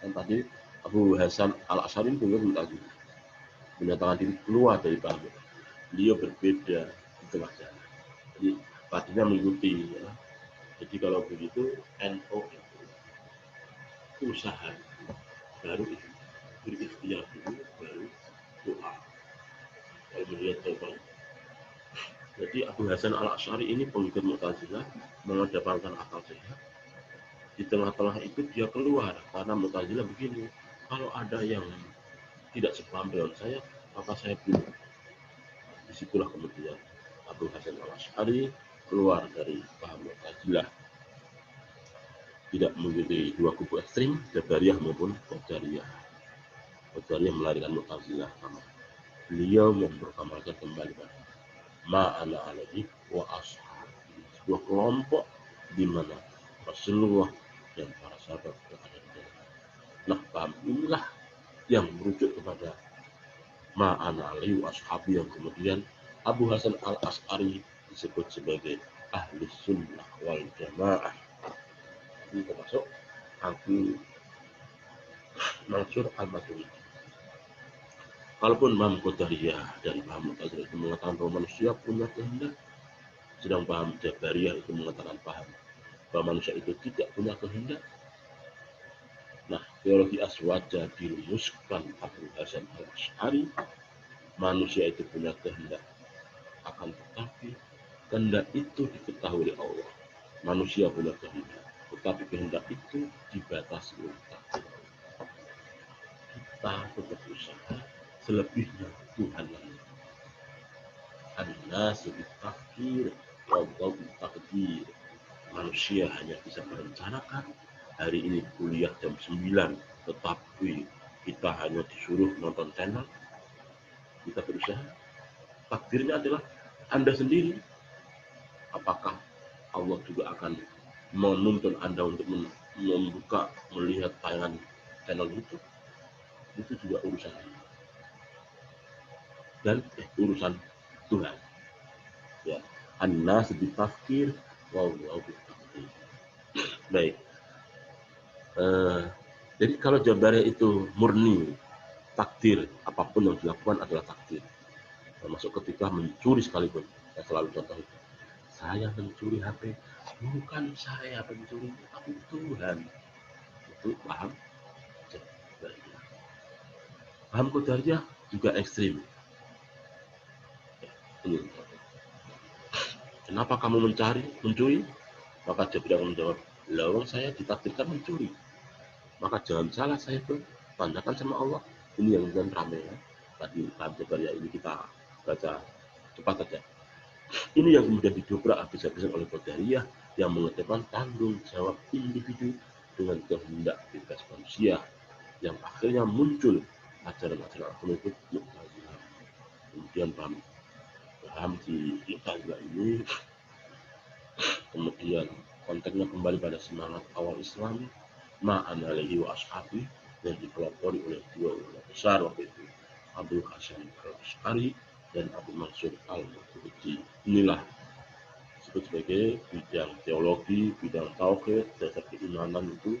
Dan tadi Abu Hasan Al-Ash'ari pengikut Mu'tazilah, menyatakan diri keluar dari paham. Beliau berbeda di tengah jalan. Jadi tadinya mengikuti, ya. Jadi kalau begitu NO itu usaha, baru itu berikhtiar dulu, baru doa. Kalau melihat jawaban. Jadi Abu Hasan Al-Ash'ari ini pengikut Mu'tazilah, mengedepankan akal sehat. Di tengah-tengah itu dia keluar, karena Mu'tazilah begini, kalau ada yang tidak sepaham dengan saya, maka saya bunuh. Disitulah kemudian Abu Hasan al-Asy'ari keluar dari paham Mu'tazilah, tidak mengikuti dua kubu ekstrim, Jabariyah maupun Qadariyah. Qadariyah melarikan Mu'tazilah, beliau memperkamalkan kembali pada ma'ana alaihi wa ashabi, sebuah kelompok di mana Rasulullah dan para sahabat berada di dalam. Nah, paham inilah yang merujuk kepada ma'ana alaihi wa ashabi, yang kemudian Abu Hasan al-Asy'ari disebut sebagai ahli sunnah wal jamaah. Ini termasuk Abu Mansur al-Maturidi. Kalaupun paham Qadariyah dan paham Mu'tazilah itu mengatakan bahwa manusia punya kehendak, sedang paham Jabariyah itu mengatakan bahwa manusia itu tidak punya kehendak. Nah, teologi aswaja dirumuskan Abu Hasan al-Asy'ari, manusia itu punya kehendak, akan tetapi kehendak itu diketahui oleh Allah. Manusia punya kehendak, tetapi kehendak itu dibatasi oleh takdir. Kita tetap berusaha, selebihnya Tuhan yang an-nasu bitakdir, Allah bitakdir. Manusia hanya bisa merencanakan, hari ini kuliah jam 9, tetapi kita hanya disuruh nonton channel. Kita berusaha, takdirnya adalah Anda sendiri. Apakah Allah juga akan menuntun Anda untuk membuka, melihat tayangan channel YouTube? Itu juga urusan Anda. Dan urusan Tuhan. Ya, an-nas bitafkir wallahu bitakdir. Baik. Jadi kalau Jabariyah itu murni takdir, apapun yang dilakukan adalah takdir. Termasuk ketika mencuri sekalipun. Saya selalu contoh itu. Saya mencuri HP, bukan saya pencuri, tapi Tuhan. Itu paham Jabariyah. Paham Qadariyah juga ekstrim. Ini. Kenapa kamu mencuri? Maka Jabariyah menjawab, lawang saya ditakdirkan mencuri. Maka jangan salah saya tandakan sama Allah. Ini yang kemudian ramai ya. Tadi paham Jabariyah ini kita baca cepat saja. Ini yang kemudian didobrak habis-habisan oleh Qadariyah yang mengedepankan tanggung jawab individu dengan kehendak bebas manusia, yang akhirnya muncul ajaran-ajaran agama itu Mu'tazilah. Kemudian paham di Mu'tazilah ini, kemudian konteksnya kembali pada semangat awal Islam, ma'ana alaihi wa ashabi, yang dipelopori oleh dua ulama besar waktu itu, Abu Hasan al-Asy'ari dan Abu Mansur al-Maturidi. Inilah disebut sebagai bidang teologi, bidang tauhid, dasar keimanan itu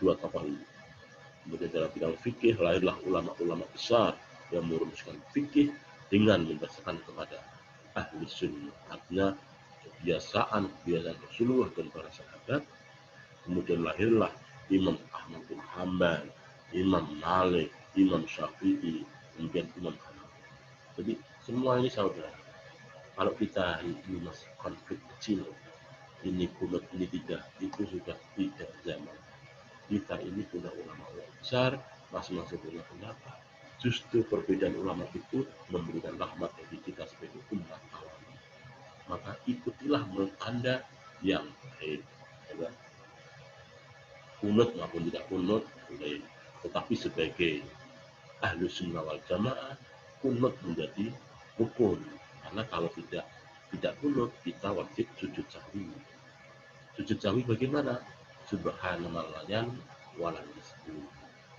dua tokoh ini. Kemudian dalam bidang fikih lahirlah ulama-ulama besar yang merumuskan fikih dengan mendasarkan kepada ahli sunnah, artinya kebiasaan Rasulullah dan para sahabat. Kemudian lahirlah Imam Ahmad bin Hanbal, Imam Malik, Imam Syafi'i, kemudian Imam Hanafi. Jadi semua ini saudara. Kalau kita hari ini masih konflik kecil, ini kunut, ini tidak, itu sudah tidak zaman. Kita ini punya ulama-ulama besar, masing-masing punya pendapat. Justru perbedaan ulama itu memberikan rahmat bagi kita sebagai umat awam. Maka ikutilah menurut Anda yang baik. Ya. Kunut maupun tidak kunut, boleh. Tetapi sebagai ahlu sunnah wal jamaah, kunut menjadi rukun. Karena kalau tidak kunut, kita wajib sujud sahwi. Sujud sahwi bagaimana? Subhanallah walan disebut,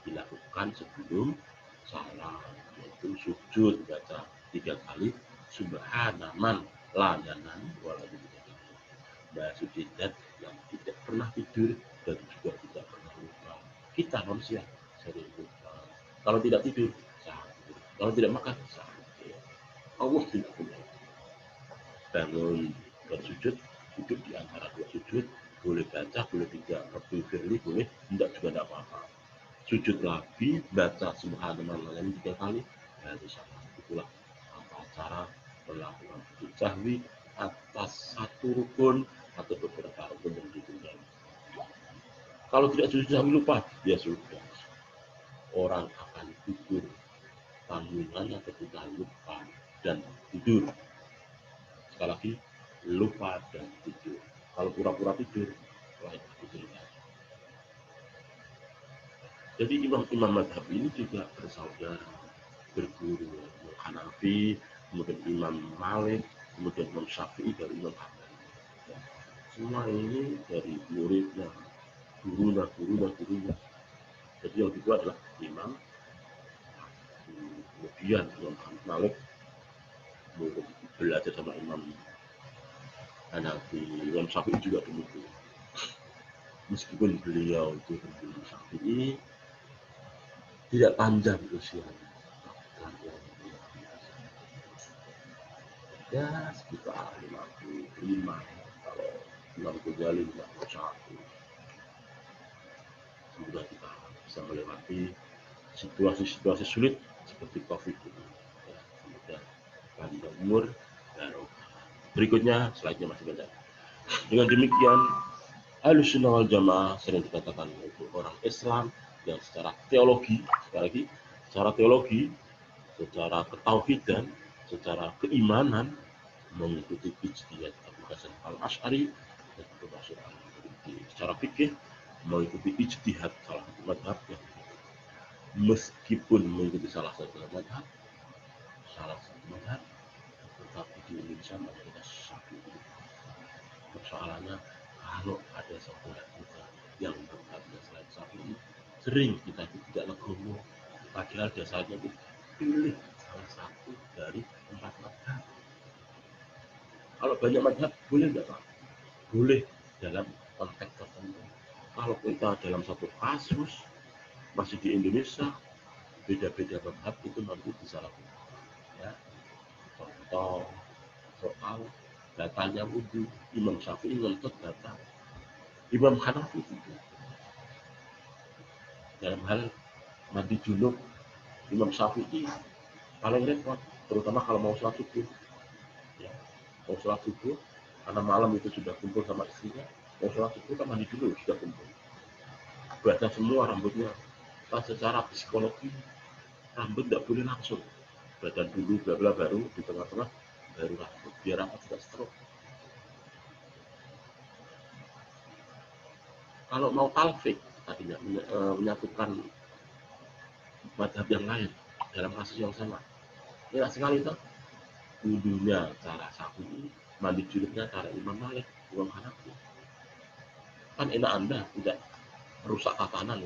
dilakukan sebelum salam, yaitu sujud baca 3 kali subhanaman ladanan walan disebut. Bahasa suci dat yang tidak pernah tidur dan juga tidak pernah lupa. Kita manusia sering lupa. Kalau tidak tidur, sakit. Kalau tidak makan, sakit. Allah tidak punya. Bangun bersujud, duduk di antara dua sujud, boleh baca, boleh tidak, Rabbil firli, boleh, tidak juga tidak apa-apa. Sujud lagi, baca subhanallah 3 kali, baru sama. Itulah cara melakukan sujud sahwi atas satu rukun atau beberapa rukun yang ditunjukkan. Kalau tidak sujud sahwi lupa, ya sudah. Orang akan tidur, tanggungannya ketika lupa dan tidur. sekali lagi, lupa dan tidur. Kalau pura-pura tidur, lain lagi cerita. Jadi imam-imam madhab ini juga bersaudara, berguru. Imam Hanafi, kemudian Imam Malik, kemudian Imam Syafi'i dari Imam Ahmad. Semua ini dari muridnya, gurunya. Jadi yang kedua adalah imam, kemudian Imam Malik belajar sama Imam Hanafi, Imam Syafi'i juga demikian. Meskipun beliau itu Imam Syafi'i tidak panjang usianya, ya sekitar 55, kalau Imam Ghazali 51. Semoga kita bisa melewati situasi sulit seperti COVID ini. Ya, semoga panjang umur dan berikutnya slide-nya masih banyak. Dengan demikian, Ahlussunnah wal Jamaah sering dikatakan itu orang Islam yang secara teologi, sekali lagi, secara teologi, secara ketauhidan, secara keimanan mengikuti ijtihad Abu Hasan al-Asy'ari dan Abu Basir al-Maturidi. Secara fikih mengikuti ijtihad salah satu madhabnya, meskipun mengikuti salah satu madhab, tetapi di Indonesia mayoritas Syafi'i. Persoalannya kalau ada saudara kita yang madhabnya selain Syafi'i, sering kita tidak legowo, padahal dasarnya itu pilih salah satu dari 4 madhab. Kalau banyak madhab boleh nggak Pak? Boleh dalam konteks tertentu. Kalau kita dalam satu kasus masih di Indonesia, beda-beda madhab itu nanti disalahgunakan. Ya, contoh soal datanya wudhu, Imam Syafi'i ngentot data, Imam Hanafi itu dalam hal mandi junub, Imam Syafi'i paling repot, terutama kalau mau sholat subuh. Ya, mau sholat subuh, karena malam itu sudah kumpul sama istrinya, mau sholat subuh kan mandi dulu sudah kumpul. Basah semua rambutnya. Nah, secara psikologi rambut tidak boleh langsung, badan dulu, bla bla, baru di tengah-tengah baru rambut, biar apa tidak stroke. Kalau mau talfik tadinya menyatukan madhab yang lain dalam kasus yang sama, enak sekali toh. Wudhunya cara Syafi'i, mandi junubnya cara Imam Malik, Imam Hanafi. Kan enak, Anda tidak merusak tatanan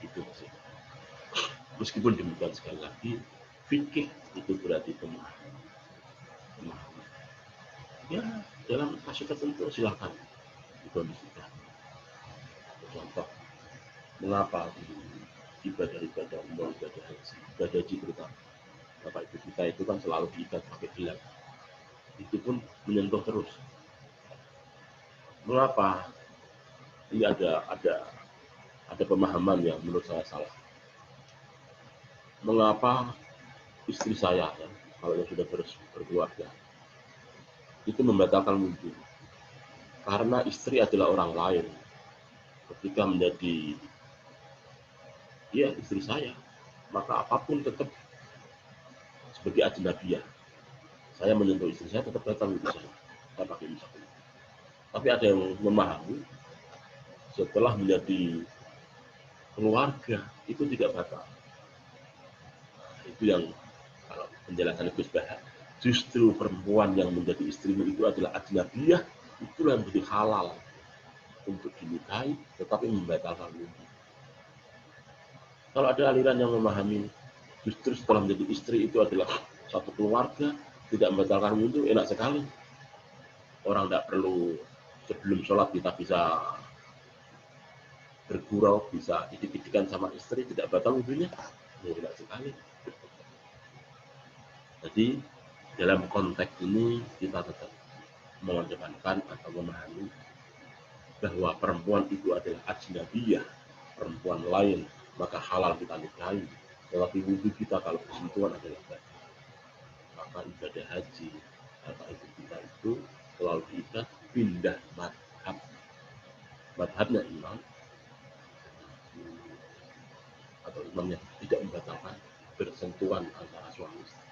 itu sih. Meskipun demikian, sekali lagi, fikih itu berarti pemahaman. Ya, dalam kasus tertentu silakan dikondisikan. Contoh, mengapa ibadah-ibadah umroh, ibadah haji terutama, Bapak Ibu kita itu kan selalu diikat pakai gelang. Itu pun menyentuh terus. Mengapa? Ini ada pemahaman yang menurut saya salah. Mengapa istri saya, ya, kalau yang sudah berkeluarga, itu membatalkan wudhu? Karena istri adalah orang lain. Ketika menjadi istri saya, maka apapun tetap sebagai ajnabiyah. Saya menyentuh istri saya tetap batal wudhu saya pakai misalnya. Tapi ada yang memahami setelah menjadi keluarga itu tidak batal. Itu yang kalau penjelasan Gus Bahar, justru perempuan yang menjadi istrimu itu adalah ajnabiyah, itulah yang menjadi halal untuk dinikahi, tetapi membatalkan wudhu. Kalau ada aliran yang memahami justru setelah menjadi istri itu adalah satu keluarga, tidak membatalkan wudhu, enak sekali. Orang tidak perlu sebelum sholat kita bisa bergurau, bisa idik-idikan sama istri, tidak batal wudhunya, enak sekali. Jadi dalam konteks ini kita tetap mengedepankan atau memahami bahwa perempuan itu adalah ajnabiyah, perempuan lain, maka halal kita nikahi. Tetapi wudhu kita kalau bersentuhan adalah batal. Maka ibadah haji atau ibu kita itu selalu kita pindah madhab. Madhabnya imam atau imamnya tidak membatalkan bersentuhan antara suami istri.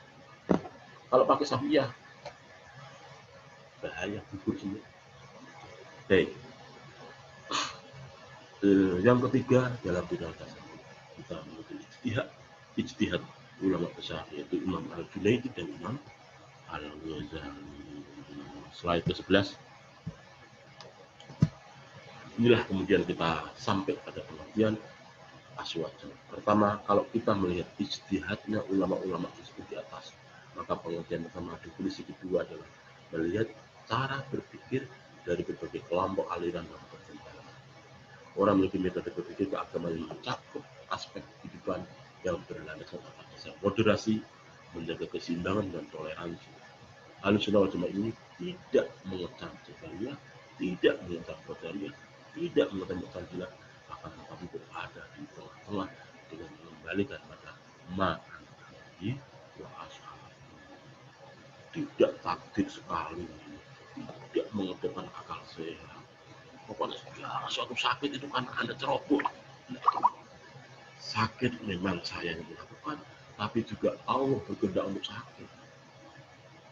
Kalau pakai Syafi'iyah, bahaya gugur semua. Baik. Yang ketiga dalam bidang tasawuf kita menuntut ijtihad ulama besar yaitu Imam Al-Junaidi dan Imam Al-Ghazali. Slide ke-11. Inilah kemudian kita sampai pada pengertian aswaja. Pertama, kalau kita melihat ijtihadnya ulama-ulama tersebut di atas, maka pengertian pertama definisi kedua adalah melihat cara berpikir dari berbagai kelompok aliran dan pertimbangan. Orang memiliki metode berpikir keagamaan yang mencakup aspek kehidupan yang berlandaskan atas dasar moderasi, menjaga keseimbangan dan toleransi. Ahlussunnah wal Jamaah ini tidak mengecam Jabariyah, tidak mengecam Qadariyah, tidak mengecam Mu'tazilah, akan tetapi berada di tengah-tengah dengan mengembalikan pada ma'anabi wa ashabi. Tidak takdir sekali, tidak mengedepan akal sehat. Pokoknya ya, suatu sakit itu kan Anda ceroboh. Sakit memang saya yang melakukan, tapi juga Allah berkehendak untuk sakit.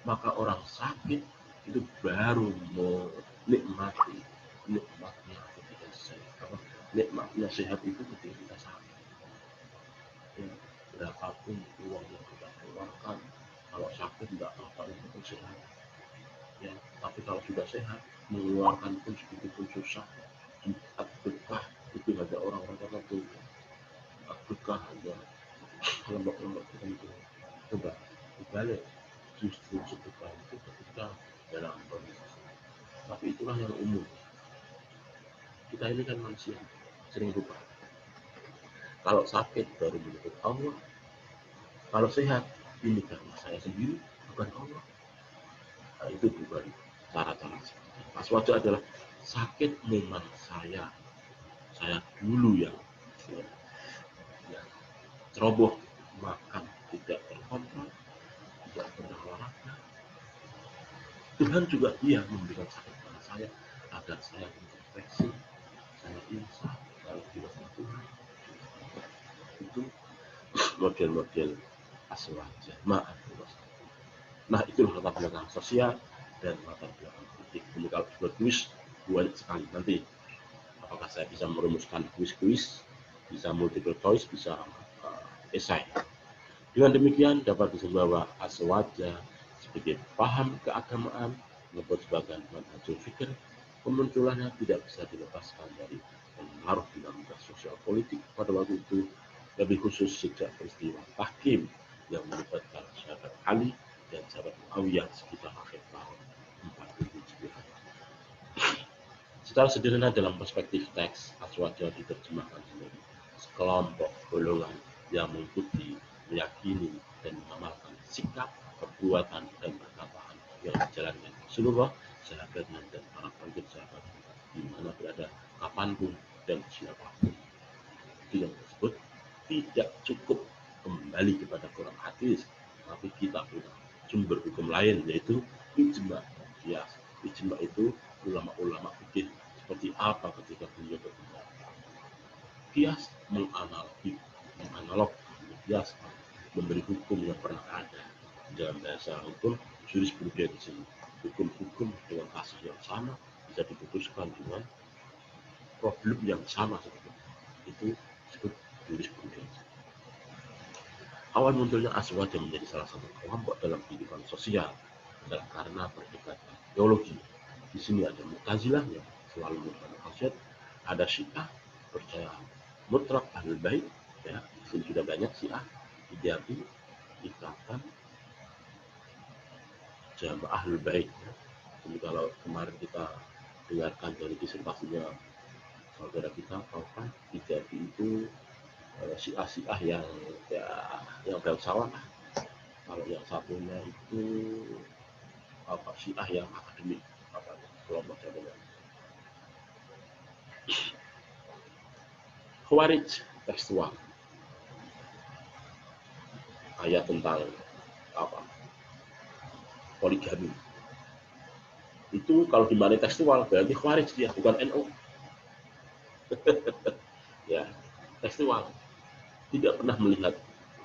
Maka orang sakit itu baru menikmati nikmatnya ketika sehat. Nikmatnya sehat itu ketika kita sakit. Ya, berapapun uang yang kita keluarkan, kalau sakit tidak apa-apa itu sehat. Ya, tapi kalau sudah sehat, mengeluarkan pun sedikit pun susah. Berkah itu ada orang-orang tertentu. Berkah hanya kelompok-kelompok tertentu. Coba dibalik, justru sedekah itu ketika dalam kondisi sehat. Tapi itulah yang umum. Kita ini kan manusia, sering lupa. Kalau sakit baru menyebut Allah. Kalau sehat, ini karena saya sendiri, bukan Allah. Nah, itu bukan cara-cara aswaja adalah sakit memang saya dulu yang ceroboh, makan tidak terkontrol, tidak pernah olahraga. Tuhan juga dia memberikan sakit pada saya agar saya terinfeksi, saya insaf, kalau tidak Tuhan. Itu model-model aswaja. Maaf. Nah, itulah latar belakang sosial dan latar belakang politik. Ini kalau buat kuis banyak sekali nanti. Apakah saya bisa merumuskan kuis-kuis, bisa multiple choice, bisa esai. Dengan demikian dapat disebut bahwa aswaja sebagai paham keagamaan membuat sebagian manhajul fikir kemunculannya tidak bisa dilepaskan dari pengaruh dinamika sosial politik pada waktu itu, lebih khusus sejak peristiwa tahkim yang melibatkan sahabat Ali dan sahabat Muawiyah sekitar akhir tahun 40 Hijriah. Secara sederhana dalam perspektif teks, aswaja diterjemahkan sebagai sekelompok golongan yang mengikuti, meyakini, dan mengamalkan sikap, perbuatan, dan perkataan yang dijalankan Rasulullah, sahabatnya, dan para pengikut sahabat di mana berada, kapanpun, dan siapapun. Itu yang tersebut tidak cukup kembali kepada Quran hadis, tapi kita punya sumber hukum lain yaitu ijma dan qiyas. Ijma itu ulama-ulama fikih seperti apa ketika beliau berbicara. Qiyas menganalog, qiyas memberi hukum yang pernah ada dalam bahasa hukum jurisprudensi. Hukum-hukum dengan kasus yang sama bisa diputuskan dengan problem yang sama seperti itu disebut jurisprudensi. Awal munculnya aswaja menjadi salah satu kelompok dalam kehidupan sosial adalah karena perdebatan teologi. Di sini ada Mu'tazilah yang selalu merupakan khasiat, ada Syiah percaya mutlak ahlul bait, ya, di sini sudah banyak Syiah, Hijabi, Ikatan, Jamaah ahlul bait. Ya. Jadi kalau kemarin kita dengarkan dari disertasinya saudara kita, Taufan, Hijabi itu Syiah yang bangsawan. Kalau yang satunya itu Syiah yang akademik, kelompok jamaah. Khawarij tekstual, ayat tentang poligami. Itu kalau dimana tekstual berarti Khawarij dia, bukan NU. Ya, tekstual. Tidak pernah melihat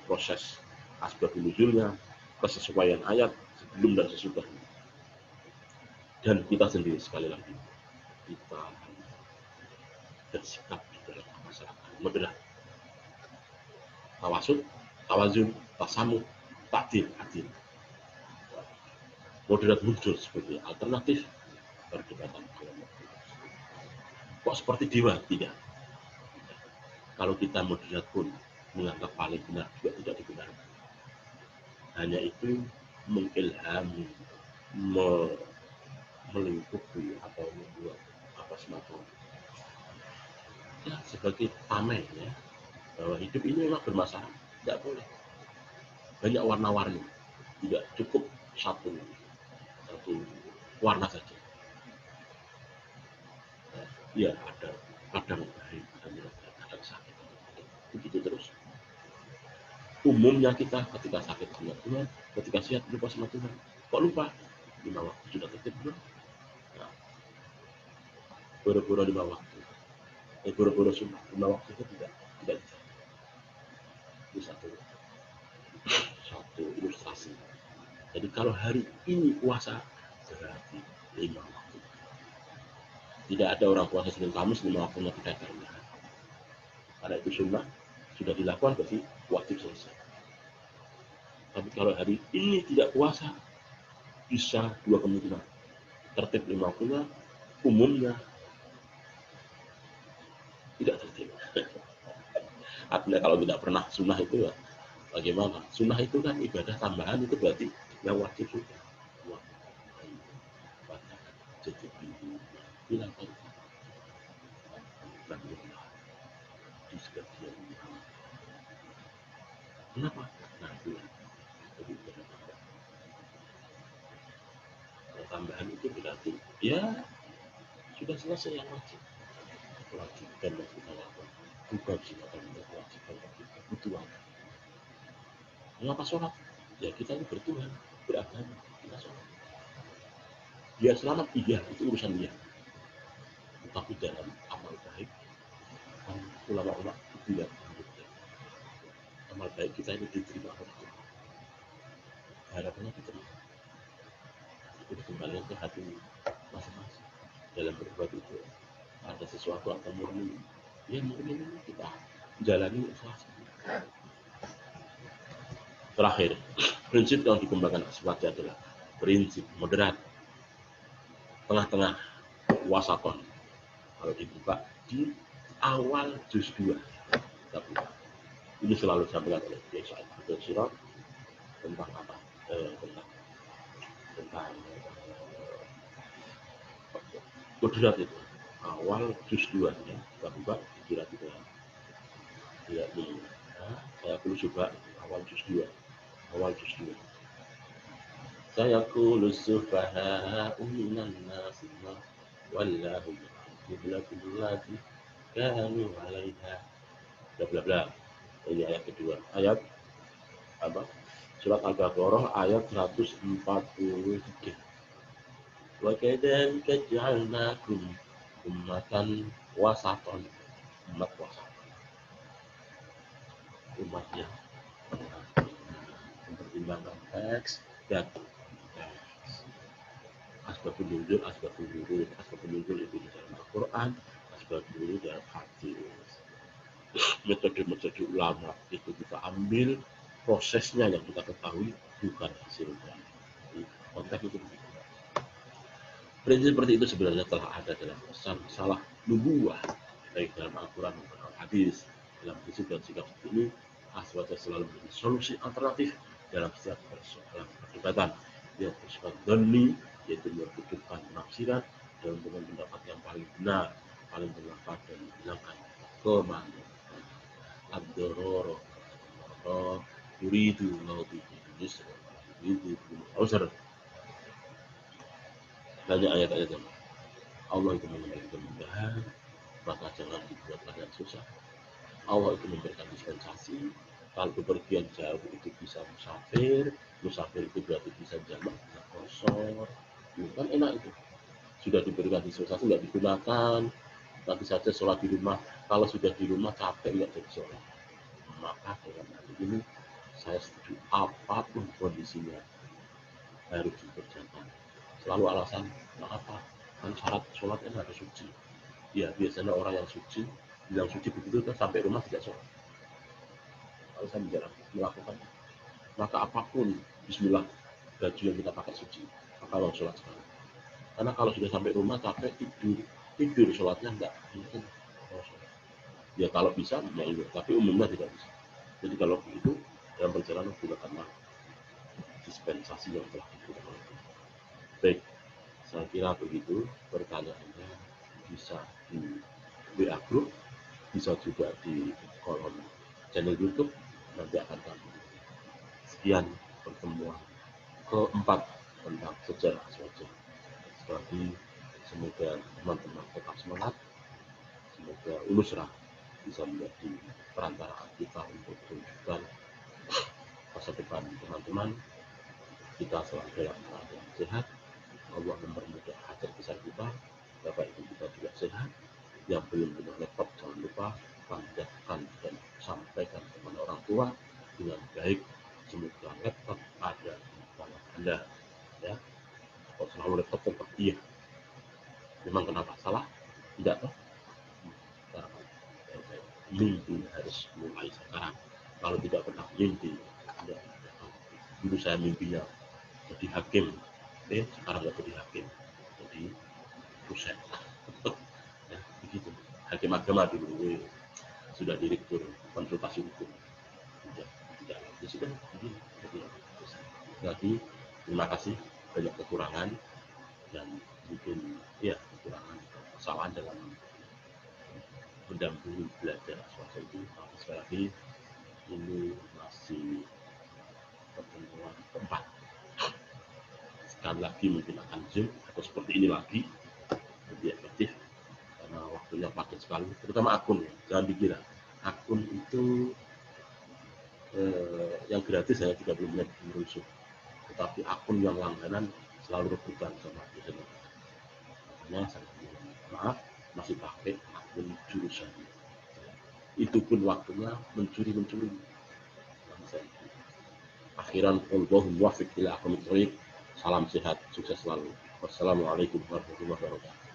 proses asbabun nuzulnya, kesesuaian ayat sebelum dan sesudah. Dan kita sendiri sekali lagi, kita bersikap di dalam masyarakat moderat, tawasud, tawazun, tasamu, takdir, adil. Moderat muncul sebagai alternatif perdebatan agama. Kok seperti dewa? Tidak. Kalau kita moderat pun menganggap paling benar juga tidak dibenarkan. Hanya itu mengilhami, melingkupi atau membuat apa semacam ya sebagai tameng ya, bahwa hidup ini memang bermasalah, tidak boleh banyak warna-warni, tidak cukup satu warna saja. Ya ada kadang baik, kadang sakit, begitu terus. Umumnya kita ketika sakit sama Tuhan, ketika sehat lupa sama Tuhan. Kok lupa? 5 waktu sudah tertib belum? Nah, boro-boro 5 waktu. Boro-boro sunnah 5 waktu itu tidak bisa. Itu satu ilustrasi. Jadi kalau hari ini puasa berarti 5 waktu. Tidak ada orang puasa Senin Kamis 5 waktunya tidak ada. Karena itu sunnah sudah dilakukan berarti wajib selesai. Tapi kalau hari ini tidak puasa, bisa 2 kemungkinan. Tertib 5 waktunya, umumnya tidak tertib. Artinya kalau tidak pernah sunnah itu ya, bagaimana? Sunnah itu kan ibadah tambahan, itu berarti yang wajib sudah. Jadi bilang di sebagian kenapa? Nah itu jadi tambahan itu berarti ya sudah selesai yang wajib. Kewajiban yang kita lakukan bukan silakan kewajiban tapi kebutuhan. Mengapa sholat? Ya kita ini bertuhan, beragama, kita sholat. Dia selamat, iya itu urusan dia. Tapi dalam amal baik, ulama-ulama itu ya amal baik kita ini diterima oleh Tuhan. Harapannya diterima. Itu kembali ke hati masing-masing. Dalam berbuat itu ada sesuatu atau murni, ya murni kita jalani ikhlas. Terakhir, prinsip yang dikembangkan Aswaja adalah prinsip moderat, tengah-tengah, wasaton. Kalau dibuka di awal juz 2, ini selalu disampaikan oleh Kiai Sa'id Abdul Sirot tentang apa? Tentang moderat itu. Awal juz 2 ya, kita buka kira-kira ya ini. Nah, saya perlu coba awal juz 2. Awal juz 2. Saya qulu sufaha'u minan nasi wallahu qiblatul lati kanu 'alaiha. Bla bla bla. Ini ayat kedua. Ayat apa? Surat Al-Baqarah ayat 143. Wa kadzalika ja'alnakum ummatan wasatan. Umat wasat. Umat yang mempertimbangkan teks dan asbabun nuzul itu di dalam Al-Quran, asbabun nuzul dalam hadis. Metode-metode ulama itu kita ambil, prosesnya yang kita ketahui, bukan hasilnya. Konteks itu begitu. Prinsip seperti itu sebenarnya telah ada dalam pesan salah nubuwah, baik dalam Al-Quran maupun dalam hadis. Dalam prinsip dan sikap seperti ini, Aswaja selalu menjadi solusi alternatif dalam setiap persoalan perdebatan yang bersifat dhani, yaitu membutuhkan penafsiran dan dengan pendapat yang paling benar, paling bermanfaat dan menghilangkan kemanusiaan. Ad-dororo yuridu nabi yusra yuridu usra. Banyak ayat-ayat yang Allah itu memberikan kemudahan, maka jangan dibuat kalian susah. Allah itu memberikan dispensasi. Kalau bepergian jauh itu bisa musafir itu berarti bisa jamak, bisa kosor. Kan enak itu. Sudah diberikan dispensasi nggak digunakan, nanti saja sholat di rumah. Kalau sudah di rumah capek nggak jadi sholat. Maka dengan hal ini saya setuju apapun kondisinya harus dikerjakan. Selalu alasan nggak apa, kan syarat sholat kan harus suci. Ya biasanya orang yang suci bilang suci begitu kan sampai rumah tidak sholat. Kalau saya jarang melakukan, maka apapun Bismillah, baju yang kita pakai suci, maka kalau sholat sekali. Karena kalau sudah sampai rumah capek tidur sholatnya enggak mungkin. Ya kalau bisa ya itu, tapi umumnya tidak bisa. Jadi kalau begitu yang perjalanan gunakanlah dispensasi yang telah diberikan. Baik, saya kira begitu pertanyaannya, bisa di WA group, bisa juga di kolom channel YouTube, nanti akan kami. Sekian pertemuan keempat tentang sejarah Aswaja. Sekali lagi, semoga teman-teman tetap semangat, semoga Unusra bisa menjadi perantara kita untuk menunjukkan masa depan teman-teman. Kita selalu dalam keadaan sehat, Allah mempermudah hajat besar kita, Bapak Ibu kita juga sehat. Yang belum punya laptop jangan lupa panjatkan dan sampaikan kepada orang tua dengan baik. Semoga laptop ada di tangan Anda, ya. Kok selalu laptop tempat iya? Memang kenapa salah? Tidak toh? Mimpi harus mulai sekarang. Kalau tidak pernah mimpi, tidak. Dulu saya mimpinya jadi hakim, sekarang nggak jadi hakim, jadi dosen. Ya, begitu. Hakim agama dulu, sudah direktur konsultasi hukum. Tidak, ya sudah, begini. Jadi, terima kasih, banyak kekurangan dan mungkin ya kekurangan kesalahan dalam mendampingi belajar swasta itu. Tapi sekali lagi ini masih pertemuan keempat. Sekali lagi mungkin akan Zoom atau seperti ini lagi lebih efektif karena waktunya padat sekali, terutama akun. Jangan dikira akun itu yang gratis hanya 30 menit merusuh, tetapi akun yang langganan selalu rebutan sama dosen. Makanya saya maaf masih pakai akun jurusan. Itu pun waktunya mencuri. Akhiran wallahu muwaffiq ila aqwamit thoriq. Salam sehat, sukses selalu. Wassalamualaikum warahmatullahi wabarakatuh.